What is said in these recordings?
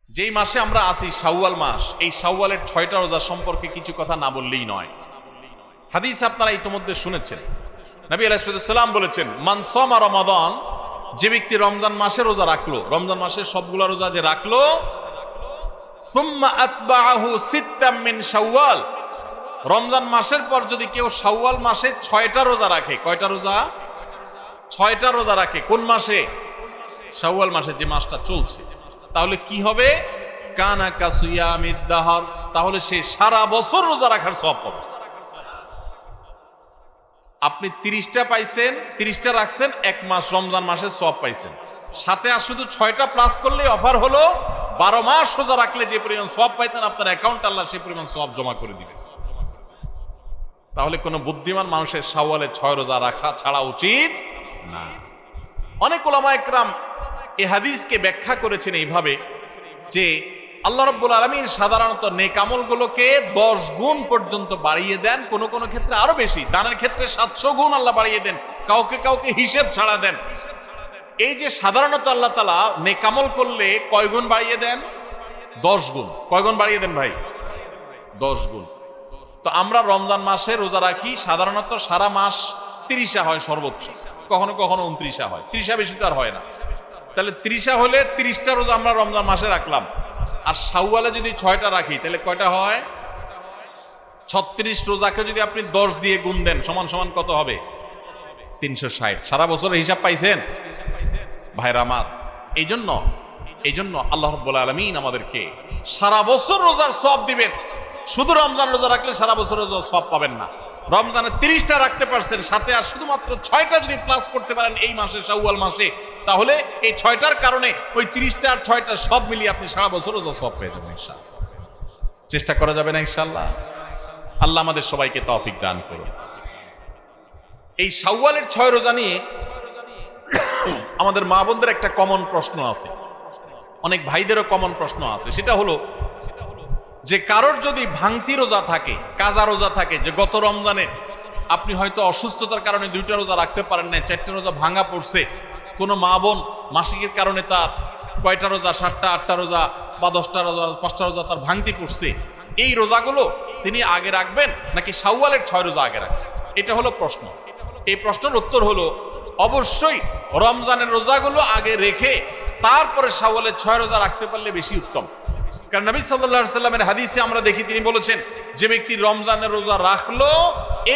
যেই মাসে আমরা আছি শাওয়াল মাস, এই শাওয়ালের 6টা রোজা সম্পর্কে কিছু কথা না বললেই নয়। হাদিস আপনারা ইতিমধ্যে শুনেছেন, নবী আলাইহিস সালাম বলেছেন, মান সামা রমাদান, যে ব্যক্তি রমজান মাসে রোজা রাখলো, রমজান মাসের সবগুলা রোজা যে রাখলো, সুম্মা আতবাআহু সিত্তাম মিন শাওয়াল, রমজান মাসের পর যদি কেউ শাওয়াল মাসে 6টা রোজা রাখে, কয়টা রোজা? 6টা রোজা রাখে। কোন মাসে? শাওয়াল মাসে, যে মাসটা চলছে। তাহলে কি হবে? কানা কাসিয়ামিদ দাহর, তাহলে সে সারা বছর রোজা রাখার সওয়াব পাবে। আপনি 30টা পাইছেন, 30টা রাখছেন, এক মাস রমজান মাসের সওয়াব পাইছেন। সাথে আর শুধু 6টা প্লাস করলে অফার হলো 12 মাস রোজা রাখলে যে পরিমাণ সওয়াব পাইতেন, আপনার অ্যাকাউন্ট আল্লাহ সেই পরিমাণ সওয়াব জমা করে দিবে। তাহলে কোনো বুদ্ধিমান মানুষের শাওয়ালে 6 রোজা রাখা ছাড়া উচিত না। অনেক উলামা ইকরাম এই হাদিসকে ব্যাখ্যা করেছেন এইভাবে যে আল্লাহ রাব্বুল আলামিন সাধারণত নেক আমলগুলোকে 10 গুণ পর্যন্ত বাড়িয়ে দেন, কোন কোন ক্ষেত্রে আরো বেশি, দানের ক্ষেত্রে 700 গুণ আল্লাহ বাড়িয়ে দেন, কাউকে কাউকে হিসেব ছাড়া দেন। এই যে সাধারণত আল্লাহ তাআলা নেক আমল করলে কয় গুণ বাড়িয়ে দেন? 10 গুণ। কয় গুণ বাড়িয়ে দেন ভাই? 10 গুণ। তো আমরা রমজান মাসে রোজা রাখি, সাধারণত সারা মাস 30 হয় সর্বোচ্চ, কখনো কখনো 29 হয়, 30 বেশি তো আর হয় না। তাহলে 30 হলে 30টা রোজা আমরা রমজান মাসে রাখলাম, আর শাওয়ালে যদি 6টা রাখি তাহলে কয়টা হয়? 36 রোজাকে যদি আপনি 10 দিয়ে গুণ দেন সমান সমান কত হবে? 360। সারা বছরের হিসাব পাইছেন ভাইরা আমার? এই জন্য আল্লাহ রাব্বুল আলামিন আমাদেরকে সারা বছর রোজার সওয়াব দিবেন। শুধু রমজান রোজা রাখলে সারা বছর রোজার সওয়াব পাবেন না। রমজানে 30টা রাখতে পারছেন, সাথে আর শুধুমাত্র 6টা যদি প্লাস করতে পারেন এই মাসে, শাওয়াল মাসে, তাহলে এই 6টার কারণে ওই 30টা আর 6টা সব মিলিয়ে আপনি সারা বছর রোজা সওয়াব পেয়ে যাবেন ইনশাআল্লাহ। চেষ্টা করা যাবে না ইনশাআল্লাহ? আল্লাহ আমাদের সবাইকে তৌফিক দান করুন। এই শাওয়ালের 6 রোজা নিয়ে আমাদের মা বোনদের একটা কমন প্রশ্ন আছে, অনেক ভাইদেরও কমন প্রশ্ন আছে। সেটা হলো যে কারোর যদি ভাঙতি রোজা থাকে, কাজা রোজা থাকে, যে গত রমজানে আপনি হয়তো অসুস্থতার কারণে 2টা রোজা রাখতে পারেন না, 4টা রোজা ভাঙা পড়ছে, কোনো মা বোন মাসিকের কারণে তার কয়টা রোজা, 7টা 8টা রোজা বা 10টা রোজা 5টা রোজা তার ভাঙতি পড়ছে, এই রোজাগুলো তিনি আগে রাখবেন নাকি শাওয়ালের 6 রোজা আগে রাখবেন? এটা হলো প্রশ্ন। এই প্রশ্নের উত্তর হলো অবশ্যই রমজানের রোজাগুলো আগে রেখে তারপরে শাওয়ালের 6 রোজা রাখতে পারলে বেশি উত্তম। কারণ নবী সাল্লাল্লাহু আলাইহি সাল্লামের হাদিসে আমরা দেখি, তিনি বলেছেন যে ব্যক্তি রমজানের রোজা রাখলো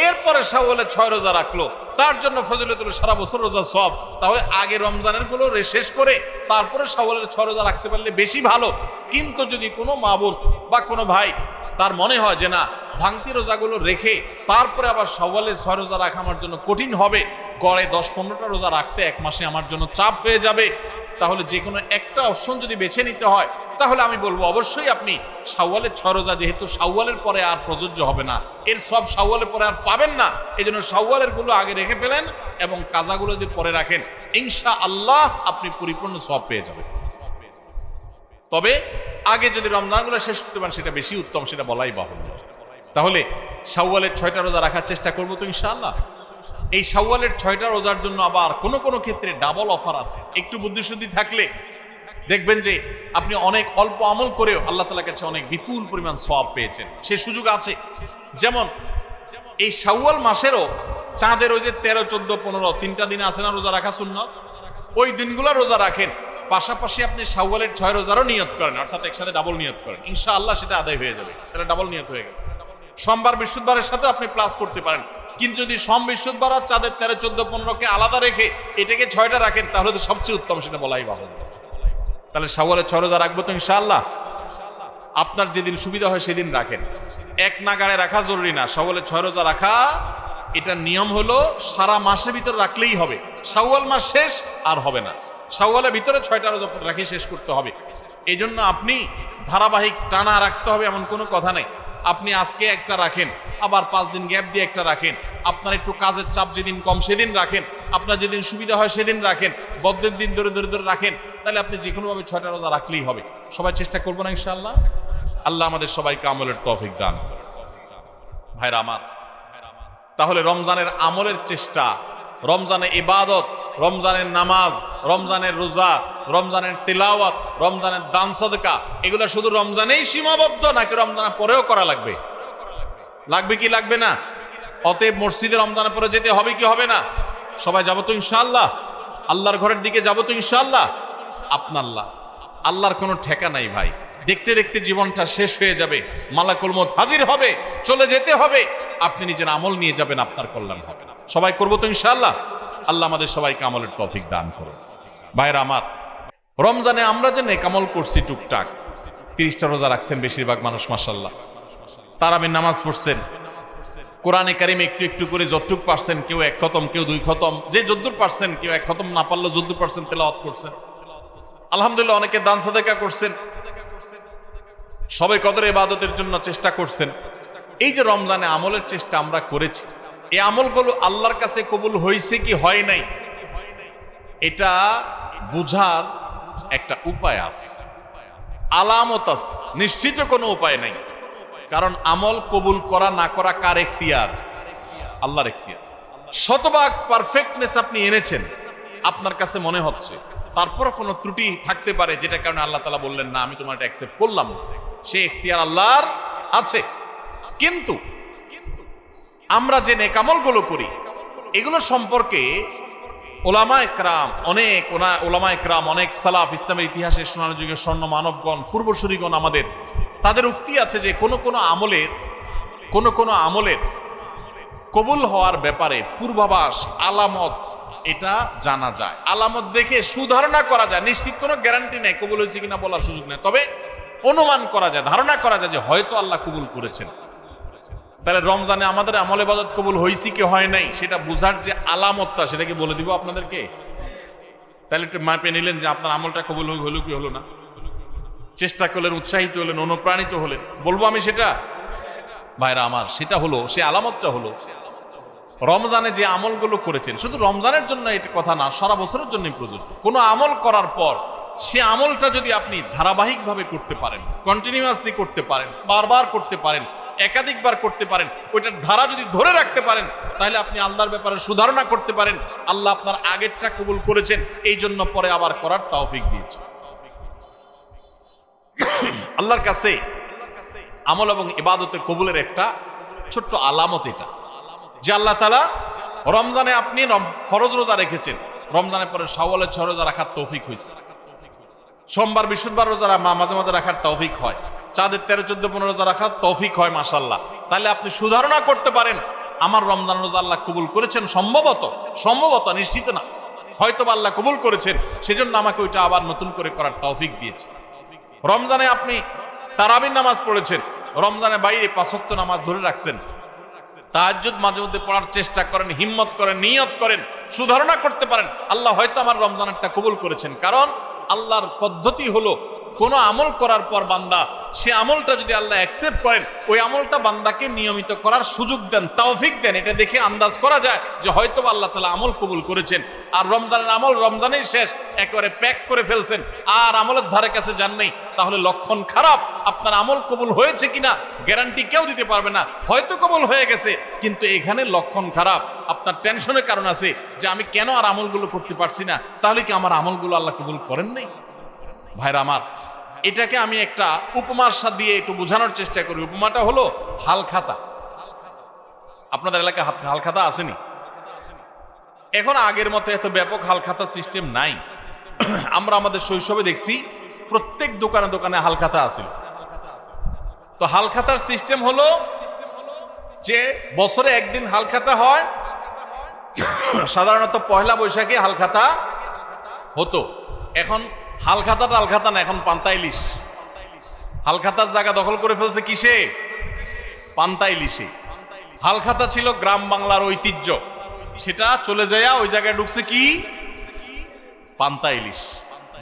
এরপরে শাওয়ালের 6 রোজা রাখলো, তার জন্য ফজিলত হলো সারা বছর রোজা সওয়াব। তাহলে আগে রমজানের গুলো শেষ করে তারপরে শাওয়ালের 6 রোজা রাখতে পারলে বেশি ভালো। কিন্তু যদি কোনো মা বোন বা কোনো ভাই তার মনে হয় যে না, ভাঙতি রোজাগুলো রেখে তারপরে আবার শাওয়ালের 6 রোজা রাখা আমার জন্য কঠিন হবে, গড়ে 10-15টা রোজা রাখতে এক মাসে আমার জন্য চাপ হয়ে যাবে, তাহলে যে কোনো একটা অপশন যদি বেছে নিতে হয়, তাহলে আমি বলবো অবশ্যই আপনি শাওয়ালের 6 রোজা, যেহেতু শাওয়ালের পরে আর প্রযোজ্য হবে না, এর সব শাওয়ালের পরে আর পাবেন না, এই জন্য শাওয়ালের গুলো আগে রেখে ফেলেন এবং কাজাগুলো যদি পরে রাখেন, ইনশাআল্লাহ আপনি পরিপূর্ণ সওয়াব পেয়ে যাবেন। তবে আগে যদি রমজানগুলো শেষ করতে পারেন সেটা বেশি উত্তম, সেটা বলাই বাহুল্য। তাহলে শাওয়ালের 6টা রোজা রাখার চেষ্টা করবো তো ইনশাআল্লাহ। এই শাওয়ালের 6টা রোজার জন্য আবার কোনো কোনো ক্ষেত্রে ডাবল অফার আছে। একটু বুদ্ধিশুদ্ধি থাকলে দেখবেন যে আপনি অনেক অল্প আমল করেও আল্লাহ তাআলার কাছে অনেক বিপুল পরিমাণ সওয়াব পেয়েছেন, সে সুযোগ আছে। যেমন এই শাওয়াল মাসেরও চাঁদের ওই যে 13, 14, 15 3টা দিন আছে না রোজা রাখা সুন্নাত, ওই দিনগুলো রোজা রাখেন, পাশাপাশি আপনি শাওয়ালের 6 রোজারও নিয়ত করেন, অর্থাৎ একসাথে ডাবল নিয়ত করেন, ইনশাআল্লাহ সেটা আদায় হয়ে যাবে, সেটা ডাবল নিয়ত হয়ে গেল। সোমবার বৃহস্পতিবারের সাথে আপনি প্লাস করতে পারেন, কিন্তু যদি সোম বৃহস্পতিবার আর চাঁদের 13, 14, 15কে আলাদা রেখে এটাকে 6টা রাখেন তাহলে তো সবচেয়ে উত্তম, সেটা বলাই বাহুল্য। তাহলে শাওয়ালের 6 রোজা রাখবো তো ইনশাআল্লাহ। আপনার যেদিন সুবিধা হয় সেদিন রাখেন, এক নাগাড়ে রাখা জরুরি না। শাওয়ালের 6 রোজা রাখা, এটা নিয়ম হলো সারা মাসের ভিতর রাখলেই হবে, শাওয়াল মাস শেষ আর হবে না, শাওয়ালের ভিতরে 6টা রোজা রাখি শেষ করতে হবে। এই জন্য আপনি ধারাবাহিক টানা রাখতে হবে এমন কোনো কথা নাই। আপনি আজকে একটা রাখেন, আবার 5 দিন গ্যাপ দিয়ে একটা রাখেন, আপনার একটু কাজের চাপ যেদিন কম সেদিন রাখেন, আপনার যেদিন সুবিধা হয় সেদিন রাখেন, বদ্ধের দিন ধরে ধরে ধরে রাখেন, তাহলে আপনি যে কোনোভাবে 6টা রোজা রাখলেই হবে। সবাই চেষ্টা করবো না ইনশাআল্লাহ? আল্লাহ আমাদের সবাইকে আমলের তৌফিক দান করুন। ভাইরা আমার, তাহলে রমজানের আমলের চেষ্টা, রমজানের ইবাদত, রমজানের নামাজ, রমজানের রোজা, রমজানের তিলাওয়াত, রমজানের দান সদকা, এগুলো শুধু রমজানেই সীমাবদ্ধ নাকি রমজানের পরেও করা লাগবে? লাগবে কি লাগবে না? অতএব মসজিদে রমজানের পরে যেতে হবে কি হবে না? সবাই যাবো তো ইনশাআল্লাহ? আল্লাহর ঘরের দিকে যাবো তো ইনশাআল্লাহ? আপনাল্লাহ, আল্লাহর কোনো ঠেকা নাই ভাই। দেখতে দেখতে জীবনটা শেষ হয়ে যাবে, মালাকুল মউত হাজির হবে, চলে যেতে হবে। আপনি নিজের আমল নিয়ে যাবেন, আপনার কল্যাণ হবে না। সবাই করবো তো ইনশাআল্লাহ? আল্লাহ আমাদের সবাইকে আমলের তৌফিক দান করুন। ভাইরা আমার, রমজানে আমরা যে নেক আমল করছি টুকটাক, 30টা রোজা রাখছেন বেশিরভাগ মানুষ মাশাআল্লাহ, তারাবির নামাজ পড়ছেন, কোরআনে কারিম একটু একটু করে যতটুক পারছেন, কেউ 1 খতম, কেউ 2 খতম, যে যদ্দুর পারছেন, কেউ 1 খতম না পারলেও যদ্দুর পারছেন তেলাওয়াত করছেন, আলহামদুলিল্লাহ। অনেকে দান সাদাকা করছেন, সবে কদর ইবাদতের জন্য চেষ্টা করছেন। এই যে রমজানে আমলের চেষ্টা আমরা করেছি, এই আমলগুলো আল্লাহর কাছে কবুল হয়েছে কি হয় নাই, এটা বুঝার একটা উপায় আছে, আলামত আছে, নিশ্চিত কোনো উপায় নাই। কারণ আমল কবুল করা না করা কার এখতিয়ার? আল্লাহর এখতিয়ার। শতভাগ পারফেক্টনেস আপনি এনেছেন, আপনার কাছে মনে হচ্ছে, তারপর কোনো ত্রুটি থাকতে পারে, যেটা কারণে আল্লাহ তাআলা বললেন না আমি তোমার এটা অ্যাকসেপ্ট করলাম না, সে এখতিয়ার আল্লাহর আছে। কিন্তু আমরা যে নেক আমলগুলো করি, এগুলো সম্পর্কে ওলামায়ে কেরাম অনেক সালাফ, ইসলামের ইতিহাসের সোনালী যুগের স্বর্ণ মানবগণ, পূর্বসূরীগণ আমাদের, তাদের উক্তি আছে যে কোন কোন আমলের কবুল হওয়ার ব্যাপারে পূর্বাভাস, আলামত, এটা জানা যায়। আলামত দেখে সুধারণা করা যায়, নিশ্চিত কোনো গ্যারান্টি নেই, কবুল হয়েছে কিনা বলার সুযোগ নেই, তবে অনুমান করা যায়, ধারণা করা যায় যে হয়তো আল্লাহ কবুল করেছেন। তাহলে রমজানে আমাদের আমল ইবাদত কবুল হয়েছে কি হয় নাই, সেটা বুঝার যে আলামতটা, সেটা কি বলে দিব আপনাদেরকে? তাহলে একটু মাপে নিলেন যে আপনার আমলটা কবুল হলো কি হলো না, চেষ্টা করলেন, উৎসাহিত হলেন, অনুপ্রাণিত হলেন। বলবো আমি সেটা? ভাইরা আমার, সেটা হলো, সে আলামতটা হলো রমজানে যে আমলগুলো করেছেন, শুধু রমজানের জন্য এটা কথা না, সারা বছরের জন্য প্রযোজ্য। কোনো আমল করার পর সে আমলটা যদি আপনি ধারাবাহিকভাবে করতে পারেন, কন্টিনিউয়াসলি করতে পারেন, বারবার করতে পারেন, একাধিকবার করতে পারেন, ওইটার ধারা যদি ধরে রাখতে পারেন, তাহলে আপনি আল্লাহর ব্যাপারে সুধারণা করতে পারেন, আল্লাহ আপনার আগেরটা কবুল করেছেন, এই জন্য পরে আবার করার তৌফিক দিয়েছেন। আল্লাহর কাছে আমল এবং ইবাদতের কবুলের একটা ছোট্ট আলামত এটা, যে আল্লাহ তাআলা রমজানে আপনি ফরজ রোজা রেখেছেন, রমজানের পরে শাওয়ালের 6 রোজা রাখার তৌফিক হয়েছে, সোমবার বৃহস্পতিবার রোজা মাঝে মাঝে রাখার তৌফিক হয়, চাঁদের 13, 14, 15 রোজা রাখার তৌফিক হয় মাশাআল্লাহ। তাহলে আপনি সুধারণা করতে পারেন আমার রমজান রোজা আল্লাহ কবুল করেছেন, সম্ভবত, নিশ্চিত না, হয়তো আল্লাহ কবুল করেছেন, সেজন্য আমাকে ওইটা আবার নতুন করে করার তৌফিক দিয়েছে। রমজানে আপনি তারাবির নামাজ পড়েছেন, রমজানে বাইরে 5 ওয়াক্ত নামাজ ধরে রাখছেন, তাহাজ্জুদ মাঝে মধ্যে পড়ার চেষ্টা করেন, হিম্মত করেন, নিয়ত করেন, সুধারণা করতে পারেন আল্লাহ হয়তো আমার রমজানেরটা কবুল করেছেন। কারণ আল্লাহর পদ্ধতি হলো, কোন আমল করার পর বান্দা সে আমলটা যদি আল্লাহ অ্যাকসেপ্ট করেন, ওই আমলটা বান্দাকে নিয়মিত করার সুযোগ দেন, তৌফিক দেন। এটা দেখে আন্দাজ করা যায় যে হয়তো আল্লাহ তাআলা আমল কবুল করেছেন। আর রমজানের আমল রমজানেই শেষ, একেবারে প্যাক করে ফেলছেন, আর আমলের ধারে কাছে যান নেই, তাহলে লক্ষণ খারাপ। আপনার আমল কবুল হয়েছে কিনা গ্যারান্টি কেউ দিতে পারবে না, হয়তো কবুল হয়ে গেছে, কিন্তু এখানে লক্ষণ খারাপ। আপনার টেনশনের কারণ আছে যে আমি কেন আর আমলগুলো করতে পারছি না, তাহলে কি আমার আমলগুলো আল্লাহ কবুল করেন নাই? ভাইরা আমার, এটাকে আমি একটা উপমার সাথে দিয়ে একটু বোঝানোর চেষ্টা করি। উপমাটা হলো হালখাতা। আপনাদের এলাকায় হালখাতা আসেনি? এখন আগের মতো এত ব্যাপক হালখাতা সিস্টেম নাই। আমরা আমাদের শৈশবে দেখছি প্রত্যেক দোকানে দোকানে হালখাতা আছে। তো হালখাতার সিস্টেম হলো যে বছরে একদিন হালখাতা হয়, সাধারণত পয়লা বৈশাখে হালখাতা হতো। এখন হালখাতা না, এখন পান্তা ইলিশ। হালখাতার জায়গা দখল করে ফেলছে কিসে? পান্তা ইলিশে। হালখাতা ছিল গ্রাম বাংলার ঐতিহ্য, সেটা চলে যায় ওই জায়গায় ঢুকছে কি? পান্তা ইলিশ।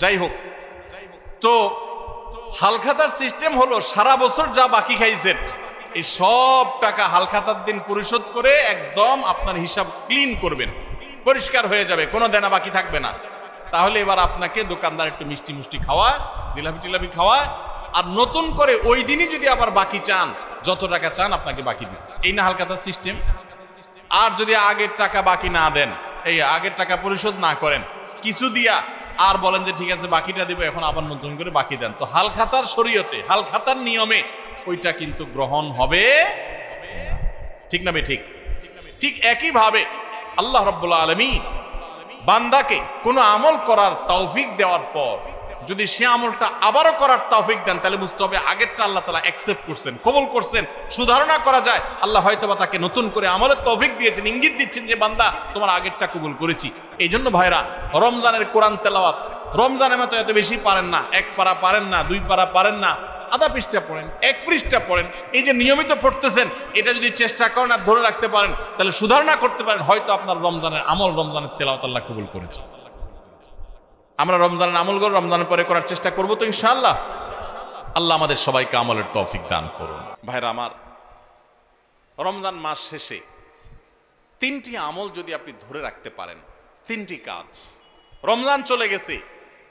যাই হোক, তো হালখাতার সিস্টেম হলো সারা বছর যা বাকি খাইছেন এই সব টাকা হালখাতার দিন পরিশোধ করে একদম আপনার হিসাব ক্লিন করবেন, পরিষ্কার হয়ে যাবে, কোনো দেনা বাকি থাকবে না। তাহলে এবার আপনাকে দোকানদার একটু মিষ্টি মুষ্টি খাওয়ায়, জিলাপি টিলাপি খাওয়ায়, আর নতুন করে ওই দিনই যদি আবার বাকি চান, যত টাকা চান আপনাকে বাকি দিন। এই না হালখাতার সিস্টেম? আর যদি আগের টাকা বাকি না দেন, এই আগের টাকা পরিশোধ না করেন, কিছু দিয়া আর বলেন যে ঠিক আছে বাকিটা দিব, এখন আবার নতুন করে বাকি দেন, তো হাল খাতার শরীয়তে, হাল খাতার নিয়মে ওইটা কিন্তু গ্রহণ হবে, ঠিক না? ঠিক ঠিক একই ভাবে আল্লাহ রাব্বুল আলামিন বান্দাকে কোনো আমল করার তৌফিক দেওয়ার পর যদি সে আমলটা আবারও করার তৌফিক দেন, তাহলে বুঝতে হবে আগেরটা আল্লাহ তাআলা অ্যাকসেপ্ট করছেন, কবুল করছেন। সুধারণা করা যায় আল্লাহ হয়তোবা তাকে নতুন করে আমলের তৌফিক দিয়েছেন, ইঙ্গিত দিচ্ছেন যে বান্দা তোমার আগেরটা কবুল করেছি। এই জন্য ভাইরা, রমজানের কোরআন তেলাওয়াত রমজানের মতো এত বেশি পারেন না, 1 পারা পারেন না, 2 পারা পারেন না, আধা পৃষ্ঠা পড়েন, 1 পৃষ্ঠা পড়েন। এই যে নিয়মিত পড়তেছেন, এটা যদি চেষ্টা করেন আর ধরে রাখতে পারেন, তাহলে সুধারণা করতে পারেন হয়তো আপনার রমজানের আমল, রমজানের তেলাওয়াত আল্লাহ কবুল করেছে। আমরা রমজানের আমলগুলো রমজানের পরে করার চেষ্টা করব তো ইনশাআল্লাহ। আল্লাহ আমাদের সবাইকে আমলের তৌফিক দান করুন। ভাইরা আমার, রমজান মাস শেষে 3টি আমল যদি আপনি ধরে রাখতে পারেন, 3টি কাজ, রমজান চলে গেছে,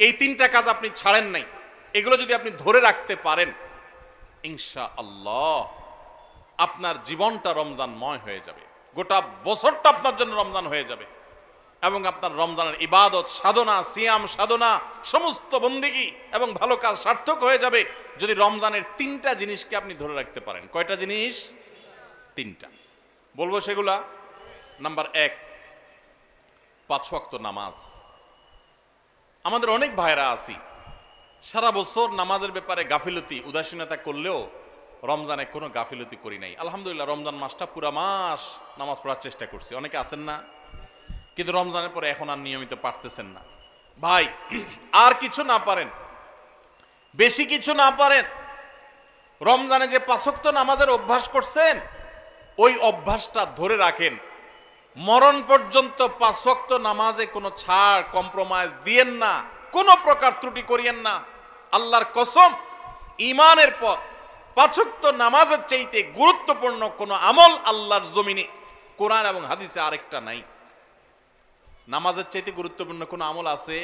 এই 3টা কাজ আপনি ছাড়েন নাই, এগুলো যদি আপনি ধরে রাখতে পারেন, ইনশাআল্লাহ আপনার জীবনটা রমজানময় হয়ে যাবে, গোটা বছরটা আপনার জন্য রমজান হয়ে যাবে, এবং আপনার রমজানের ইবাদত সাধনা, সিয়াম সাধনা, সমস্ত বন্দেগী এবং ভালো কাজ সার্থক হয়ে যাবে যদি রমজানের 3টা জিনিসকে আপনি ধরে রাখতে পারেন। কয়টা জিনিস? 3টা বলবো সেগুলা। নাম্বার 1, 5 ওয়াক্ত নামাজ। আমাদের অনেক ভাইরা আছি সারা বছর নামাজের ব্যাপারে গাফিলতি, উদাসীনতা করলেও রমজানে কোনো গাফিলতি করি নাই। আলহামদুলিল্লাহ, রমজান মাসটা পুরা মাস নামাজ পড়ার চেষ্টা করছি। অনেকে আছেন না, কিন্তু রমজানের পরে এখন আর নিয়মিত পারতেছেন না। ভাই, আর কিছু না পারেন, বেশি কিছু না পারেন, রমজানে যে 5 ওয়াক্ত নামাজের অভ্যাস করছেন, ওই অভ্যাসটা ধরে রাখেন। মরণ পর্যন্ত 5 ওয়াক্ত নামাজে কোনো ছাড়, কম্প্রোমাইজ দিয়েন না, কোনো প্রকার ত্রুটি করিয়েন না। আল্লাহর কসম, ঈমানের পর 5 ওয়াক্ত নামাজের চাইতে গুরুত্বপূর্ণ কোনো আমল আল্লাহর জমিনে, কোরআন এবং হাদিসে আরেকটা নাই। নামাজের চাইতে গুরুত্বপূর্ণ কোন আমল আছে?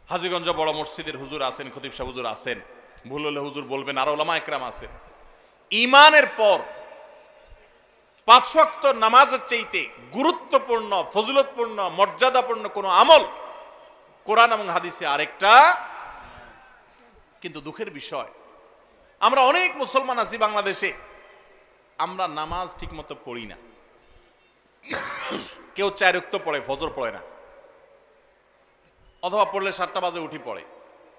হাজীগঞ্জ বড় মসজিদের হুজুর আছেন, খতিব সাহেব হুজুর আছেন, ভুল হলে হুজুর বলবেন, আর উলামা একরাম আছেন। ঈমানের পর 5 ওয়াক্ত নামাজের চাইতে গুরুত্বপূর্ণ, ফজিলতপূর্ণ, মর্যাদাপূর্ণ কোন আমল কোরআন এবং হাদিসে আরেকটা। কিন্তু দুঃখের বিষয়, আমরা অনেক মুসলমান আছি বাংলাদেশে, আমরা নামাজ ঠিক মতো পড়ি না। কেউ 4 ওয়াক্ত পড়ে, ফজর পড়ে না, অথবা পড়লে 7টা বাজে উঠি পড়ে।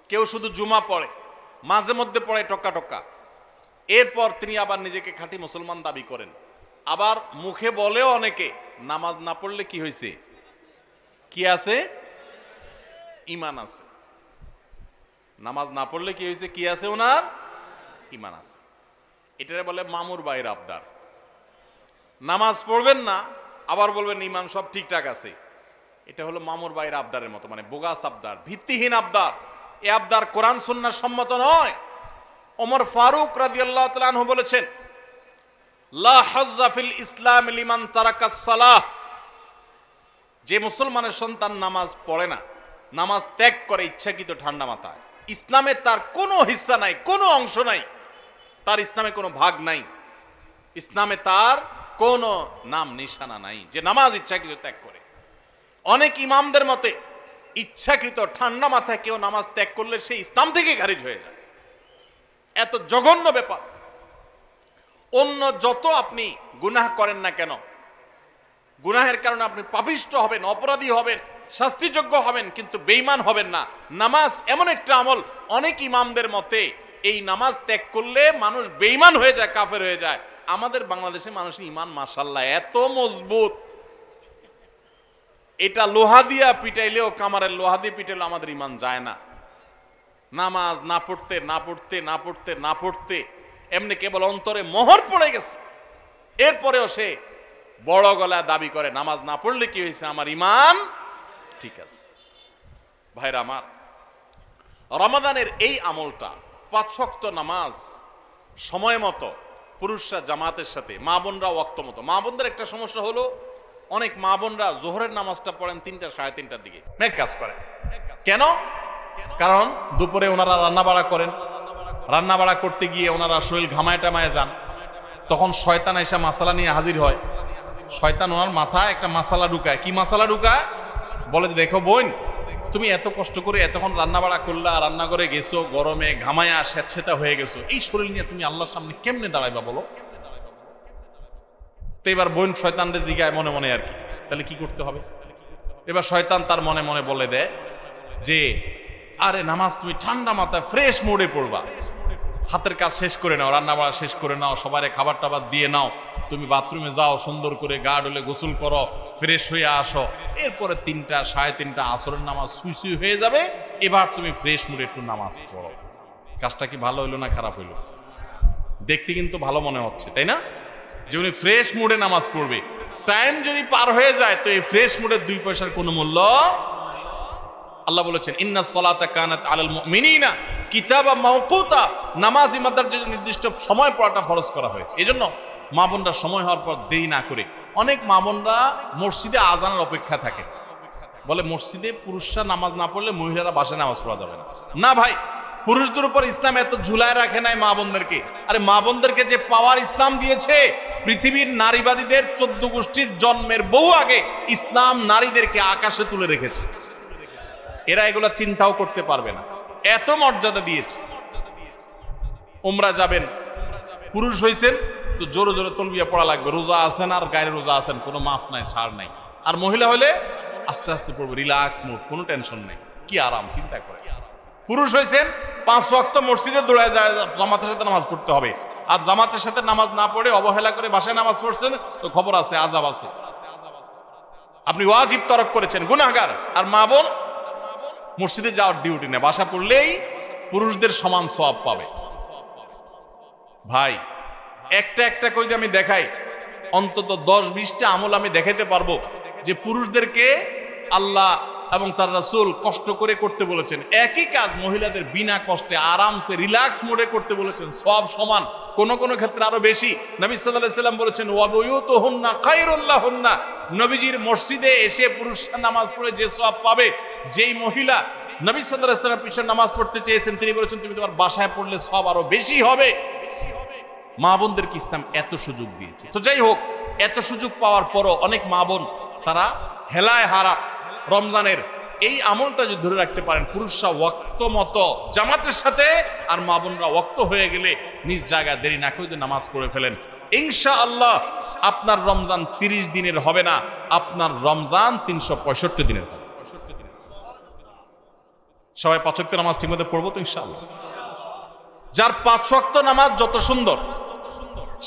কেউ শুধু জুমা পড়ে, মাঝে মধ্যে পড়ে টক্কা টক্কা। এরপর তিনি আবার নিজেকে খাঁটি মুসলমান দাবি করেন। আবার মুখে বলেও অনেকে, নামাজ না পড়লে কি হয়েছে? কি আছে? ঈমান আছে। নামাজ না পড়লে কি হয়েছে? কি আছে? ওনার ঈমান আছে। এটারে বলে মামুর ভাইয়ের আবদার। নামাজ পড়বেন না, আবার বলবেন ঈমান সব ঠিকঠাক আছে। এটা হলো মামুর ভাইয়ের আবদারের মতো, মানে বোগাস আবদার, ভিত্তিহীন আবদার। এই আবদার কোরআন সুন্নাহ সম্মত নয়। ওমর ফারুক রাদিয়াল্লাহু তাআলা আনহু বলেছেন, লা হাজ্জা ফিল ইসলাম লিমান তারাকাস সালাহ। যে মুসলমানের সন্তান নামাজ পড়ে না, নামাজ ত্যাগ করে ইচ্ছাকৃত ঠান্ডা মাথায়, ইসলামে তার কোনো হিস্সা নাই, কোনো অংশ নাই, তার ইসলামে কোনো ভাগ নাই, ইসলামে তার কোনো নাম নিশানা নাই, যে নামাজ ইচ্ছাকৃত ত্যাগ করে। অনেক ইমামদের মতে ইচ্ছাকৃত ঠান্ডা মাথায় কেউ নামাজ ত্যাগ করলে সে ইসলাম থেকে খারিজ হয়ে যায়। এত জঘন্য ব্যাপার। অন্য যত আপনি গুনাহ করেন না কেন, গুনাহের কারণে আপনি পাপিষ্ঠ হবেন, অপরাধী হবেন, শাস্তিযোগ্য হবেন, কিন্তু বেঈমান হবেন না। নামাজ এমন একটা আমল, অনেক ইমামদের মতে এই নামাজ ত্যাগ করলে মানুষ বেঈমান হয়ে যায়, কাফের হয়ে যায়। আমাদের বাংলাদেশে মানুষের ঈমান মাশাআল্লাহ এত মজবুত, এটা লোহা দিয়া পিটাইলেও, কামারের লোহা দিয়ে পিটাইলেও আমাদের ঈমান যায় না। নামাজ না পড়তে না পড়তে না পড়তে না পড়তে এমনি কেবল অন্তরে মোহর পড়ে গেছে, এরপরেও সে বড় গলায় দাবি করে নামাজ না পড়লে কি হয়েছে, আমার ঈমান ঠিক আছে। ভাইরা আমার, রমাদানের এই আমলটা, 5 ওয়াক্ত নামাজ সময় মতো, পুরুষরা জামাতের সাথে, মা বোনরা ওয়াক্ত মতো। মা বোনদের একটা সমস্যা হলো, অনেক মা বোনরা জোহরের নামাজটা পড়েন 3টা, 3:30টার দিকে, কাজ করেন। কেন? কারণ দুপুরে ওনারা রান্না বাড়া করেন, রান্না বাড়া করতে গিয়ে ওনারা শরীর ঘামায় টামায় যান, তখন শয়তান এসে মাসালা নিয়ে হাজির হয়। শয়তান ওনার মাথায় একটা মাসালা ঢুকায়। কি মাসালা ঢুকায়? বলে যে দেখো বোন, তুমি এত কষ্ট করে এতক্ষণ রান্না বাড়া করলা, রান্না করে গেছো, গরমে ঘামায়া স্যাঁতসেঁতা হয়ে গেছো, এই শরীর নিয়ে তুমি আল্লাহর সামনে কেমনে দাঁড়াইবা বলো? তো এবার বোন শয়তানরে জিগায় মনে মনে আর কি, তাহলে কি করতে হবে? এবার শয়তান তার মনে মনে বলে দেয় যে আরে নামাজ তুমি ঠান্ডা মাথায় ফ্রেশ মোডে পড়বা, হাতের কাজ শেষ করে নাও, রান্না বাড়া শেষ করে নাও, সবারে খাবার টাবার দিয়ে নাও, তুমি বাথরুমে যাও, সুন্দর করে গা ডলে গোসল করো, ফ্রেশ হয়ে আসো, এরপরে 3টা 3:30 আসরের নামাজ সুই সুই হয়ে যাবে, এবার তুমি ফ্রেশ মুডে একটু নামাজ পড়ো। কাজটা কি ভালো হইলো না খারাপ হইলো? দেখতে কিন্তু ভালো মনে হচ্ছে, তাই না? যে উনি ফ্রেশ মুডে নামাজ পড়বে। টাইম যদি পার হয়ে যায় তো এই ফ্রেশ মুডের 2 পয়সার কোনো মূল্য। আল্লাহ বলেছেন ইন্নাস সালাতা কানাত আলাল মুমিনিনা কিতাবা মাওকুতা, নামাজ ইমানদার যে নির্দিষ্ট সময় পড়াটা ফরজ করা হয়েছে। এজন্য মা বোনরা সময় হওয়ার পর দেরি না করে, অনেক মা বোনরা মসজিদে আজানের অপেক্ষা থাকে, বলে মসজিদে পুরুষরা নামাজ না পড়লে মহিলারা বাসায় নামাজ পড়া যাবে না। না ভাই, পুরুষদের উপর ইসলাম এত ঝুলায় রাখে নাই মা বোনদেরকে। আরে মা বোনদেরকে যে পাওয়ার ইসলাম দিয়েছে, পৃথিবীর নারীবাদীদের 14 গোষ্ঠীর জন্মের বহু আগে ইসলাম নারীদেরকে আকাশে তুলে রেখেছে। এরা এগুলা চিন্তাও করতে পারবে না, এত মর্যাদা দিয়েছে। উমরা যাবেন, পুরুষ হইছেন তো জোরে জোরে তলবিয়া পড়া লাগবে, রোজা আছেন আর গায়ে রোজা আছেন, কোনো মাফ নাই, ছাড় নাই। আর মহিলা হলে আস্তে আস্তে পড়বে, রিল্যাক্স মুড, কোনো টেনশন নেই, কি আরাম, চিন্তা করে। পুরুষ হইছেন 5 ওয়াক্ত মসজিদে দৌড়ায় যায়, জামাতের সাথে নামাজ পড়তে হবে। আর জামাতের সাথে নামাজ না পড়ে অবহেলা করে বাসায় নামাজ পড়ছেন তো খবর আছে, আযাব আছে, আপনি ওয়াজিব তরক করেছেন, গুনাহগার। আর মা বোন মসজিদে যাওয়ার ডিউটি নেই, বাসা পড়লেই পুরুষদের সমান সওয়াব পাবে। ভাই একটা একটা করে আমি দেখাই, অন্তত 10-20টা আমল আমি দেখাতে পারবো যে পুরুষদেরকে আল্লাহ এবং তার রাসূল কষ্ট করে করতে বলেছেন। একই কাজ মহিলাদের বিনা কষ্টে আরামসে রিল্যাক্স মোডে করতে বলেছেন, সওয়াব সমান, কোন কোন ক্ষেত্রে আরো বেশি। নবী সাল্লাল্লাহু আলাইহি সাল্লাম বলেছেন ওয়া বুয়ুতুহুন্না খায়রুল লাহুন্না, নবীজির মসজিদে এসে পুরুষরা নামাজ পড়ে যে সওয়াব পাবে, যেই মহিলা নবী সাল্লাল্লাহু আলাইহি সাল্লামের পিছনে নামাজ পড়তে চেয়েছেন তিনি বলেছেন তুমি তোমার বাসায় পড়লে সওয়াব আরো বেশি হবে। মা বোনদেরকে ইসলাম এত সুযোগ দিয়েছে। তো যাই হোক, এত সুযোগ পাওয়ার পরও অনেক মা বোন তারা হেলায় হারা রমজানের এই আমলটা যদি ধরে রাখতে পারেন, পুরুষরা ওয়াক্ত মতো জামাতের সাথে আর মা বোনরা ওয়াক্ত হয়ে গেলে নিজ জায়গায় দেরি না করে নামাজ পড়ে ফেলেন, ইনশাআল্লাহ আপনার রমজান 30 দিনের হবে না, আপনার রমজান 365 দিনের হবে। সবাই 5 ওয়াক্ত নামাজ ঠিকমতো পড়বো তো ইনশাআল্লাহ। যার 5 ওয়াক্ত নামাজ যত সুন্দর,